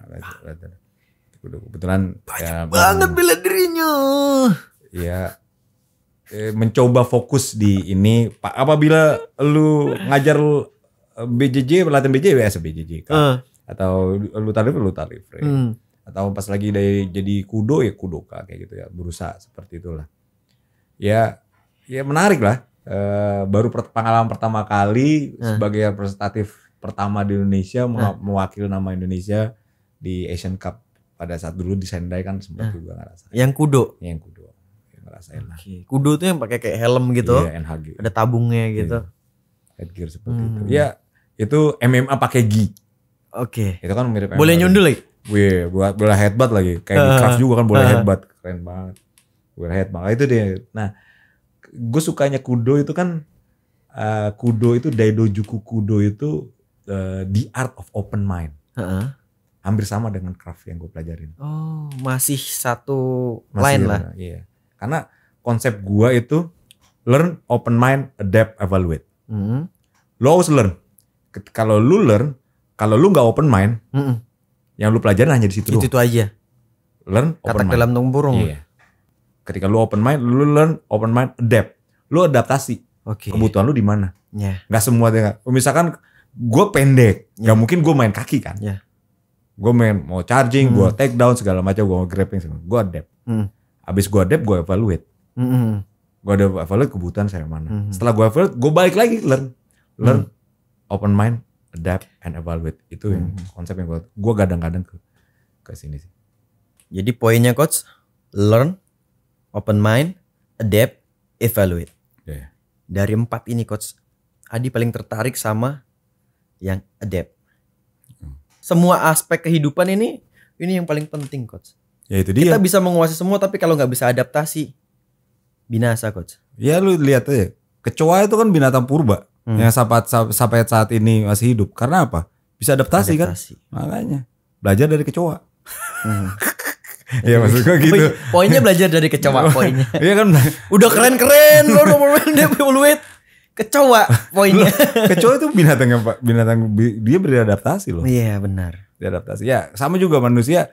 Speaker 1: Kebetulan
Speaker 2: banyak banget bela dirinya.
Speaker 1: Ya mencoba fokus di ini. Apabila lu ngajar BJJ, latihan BJJ biasa BJJ kan. Atau luta livre. Atau pas lagi jadi kudo ya kudoka kayak gitu ya, berusaha seperti itulah. Ya menarik lah. Baru pengalaman pertama kali sebagai representatif pertama di Indonesia mewakili nama Indonesia di Asian Cup pada saat dulu di Sendai kan sempat juga ngerasain.
Speaker 2: Yang kudo
Speaker 1: Ngerasain lah.
Speaker 2: Kudo tuh yang pakai kayak helm gitu.
Speaker 1: Iya, NHG.
Speaker 2: Ada tabungnya gitu.
Speaker 1: Headgear seperti itu. Ya itu MMA pakai gi.
Speaker 2: Oke.
Speaker 1: Itu kan mirip MMA.
Speaker 2: Boleh nyundul lagi?
Speaker 1: Wih, buat bola headbutt lagi. Kayak di craft juga kan bola headbutt. Keren banget. Bola headbutt. Itu dia. Nah, gue sukanya kudo itu kan kudo itu Daido Juku Kudo itu the art of open mind. Hampir sama dengan craft yang gue pelajarin.
Speaker 2: Oh, masih satu line lah.
Speaker 1: Iya. Karena konsep gue itu learn, open mind, adapt, evaluate. Lo harus learn. Kalau lu learn, kalau lu nggak open mind, yang lu pelajarin hanya di situ.
Speaker 2: Itu aja.
Speaker 1: Learn, open mind.
Speaker 2: Dalam burung.
Speaker 1: Iya. Ketika lu open mind, lu learn, open mind, adapt. Lu adaptasi. Kebutuhan lu di mana? Gak semua deh. Misalkan gue pendek, gak mungkin gue main kaki kan. Gue mau charging, gue take down segala macam, gue mau grappling, gue adapt. Abis gue adapt, gue evaluate. Gue ada evaluate kebutuhan saya mana. Setelah gue evaluate, gue balik lagi learn, open mind, adapt, and evaluate. Itu yang konsep yang gue kadang-kadang ke sini sih.
Speaker 2: Jadi poinnya Coach, learn, open mind, adapt, evaluate. Dari 4 ini Coach, Adi paling tertarik sama yang adapt. Semua aspek kehidupan ini yang paling penting Coach.
Speaker 1: Ya itu dia.
Speaker 2: Kita bisa menguasai semua, tapi kalau nggak bisa adaptasi, binasa Coach.
Speaker 1: Ya lu lihat aja, kecoa itu kan binatang purba yang sampai saat ini masih hidup. Karena apa? Bisa adaptasi. Kan? Makanya belajar dari kecoa. Ya maksud gue gitu.
Speaker 2: Poinnya belajar dari kecoa poinnya.
Speaker 1: Iya kan.
Speaker 2: Udah keren-keren lo evaluate. Kecoa poinnya.
Speaker 1: Kecoa itu binatang dia beradaptasi loh.
Speaker 2: Iya benar.
Speaker 1: Beradaptasi. Ya sama juga manusia.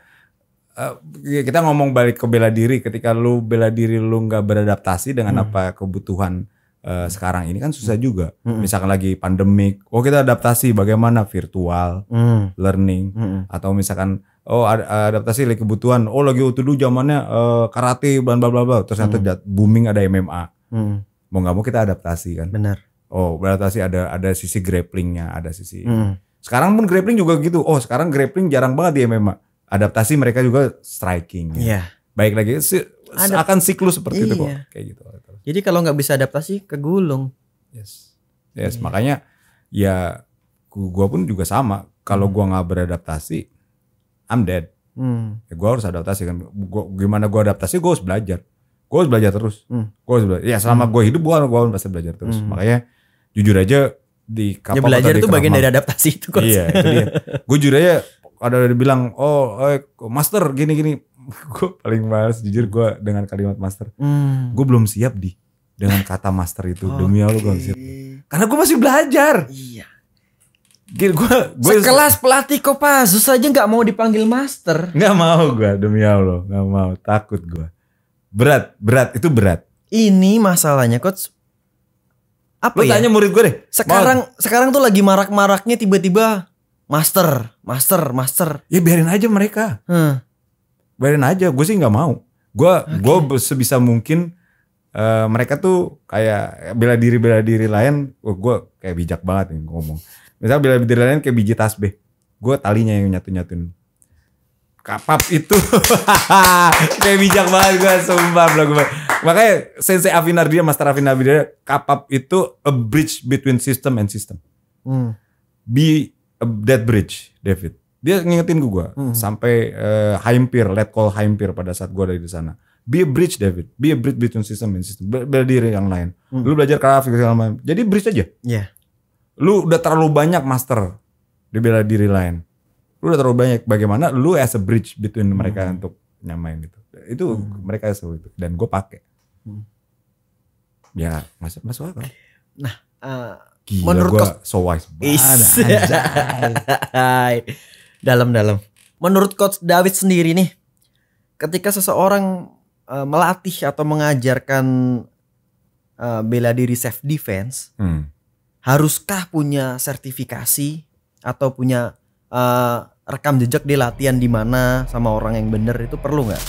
Speaker 1: Kita ngomong balik ke bela diri. Ketika lu bela diri lu nggak beradaptasi dengan apa kebutuhan sekarang ini kan susah juga. Misalkan lagi pandemik, kita adaptasi bagaimana virtual learning atau misalkan adaptasi lagi kebutuhan. Lagi dulu zamannya karate bla bla bla. Terus nanti booming ada MMA. Mau nggak mau kita adaptasi kan.
Speaker 2: Benar.
Speaker 1: Beradaptasi ada sisi grapplingnya, ada sisi. Sekarang pun grappling juga gitu. Sekarang grappling jarang banget di MMA. Adaptasi mereka juga striking.
Speaker 2: Iya.
Speaker 1: Baik lagi akan siklus seperti itu kok. Kayak gitu.
Speaker 2: Jadi kalau nggak bisa adaptasi kegulung.
Speaker 1: Yes. Makanya ya gua pun juga sama. Kalau gua nggak beradaptasi, I'm dead. Ya gue harus adaptasi kan. Gimana gue adaptasi, gue harus belajar. Gue harus belajar terus. Gue harus belajar. Ya selama gue hidup gue pasti belajar terus. Makanya jujur aja di kapal.
Speaker 2: Ya belajar itu bagian dari adaptasi itu Coach.
Speaker 1: Iya itu dia. Gue jujur aja ada bilang master gini-gini. Gue paling males jujur gue dengan kalimat master. Gue belum siap dengan kata master itu. Demi Allah gue belum siap. Karena gue masih belajar.
Speaker 2: Iya.
Speaker 1: Gue
Speaker 2: sekelas pelatih Kopassus aja nggak mau dipanggil master.
Speaker 1: Nggak mau gue, demi Allah nggak mau, takut gue. Berat itu berat. Ini
Speaker 2: masalahnya Coach.
Speaker 1: Apa ya? Tanya murid gue deh.
Speaker 2: Sekarang tuh lagi marak-maraknya tiba-tiba master.
Speaker 1: Ya biarin aja mereka. Biarin aja, gue sih nggak mau. Gue sebisa mungkin mereka tuh kayak bela diri lain. Gue kayak bijak banget nih ngomong. Misal bela diri lain kayak biji tasbih, gue talinya yang nyatuin. Kapap itu kayak bijak banget gue, sumpah gue. Makanya Sensei Avinardia, Master Avinardia, kapap itu a bridge between system and system. Be that bridge, David. Dia ngingetin gue sampai Haimpir, let call Haimpir pada saat gue ada di sana. Be a bridge, David. Be a bridge between system and system. Bela diri yang lain. Lu belajar grafik segala macam. Jadi bridge aja.
Speaker 2: Iya.
Speaker 1: Lu udah terlalu banyak master di bela diri lain. Lu udah terlalu banyak. Bagaimana lu as a bridge between mereka untuk nyamain gitu. Itu mereka seru itu. Dan gue pakai. Ya masuk akal.
Speaker 2: Nah,
Speaker 1: gila, menurut gue so wise banget.
Speaker 2: Dalam. Menurut Coach David sendiri nih, ketika seseorang melatih atau mengajarkan bela diri self defense, haruskah punya sertifikasi atau punya rekam jejak di latihan di mana sama orang yang bener, itu perlu nggak?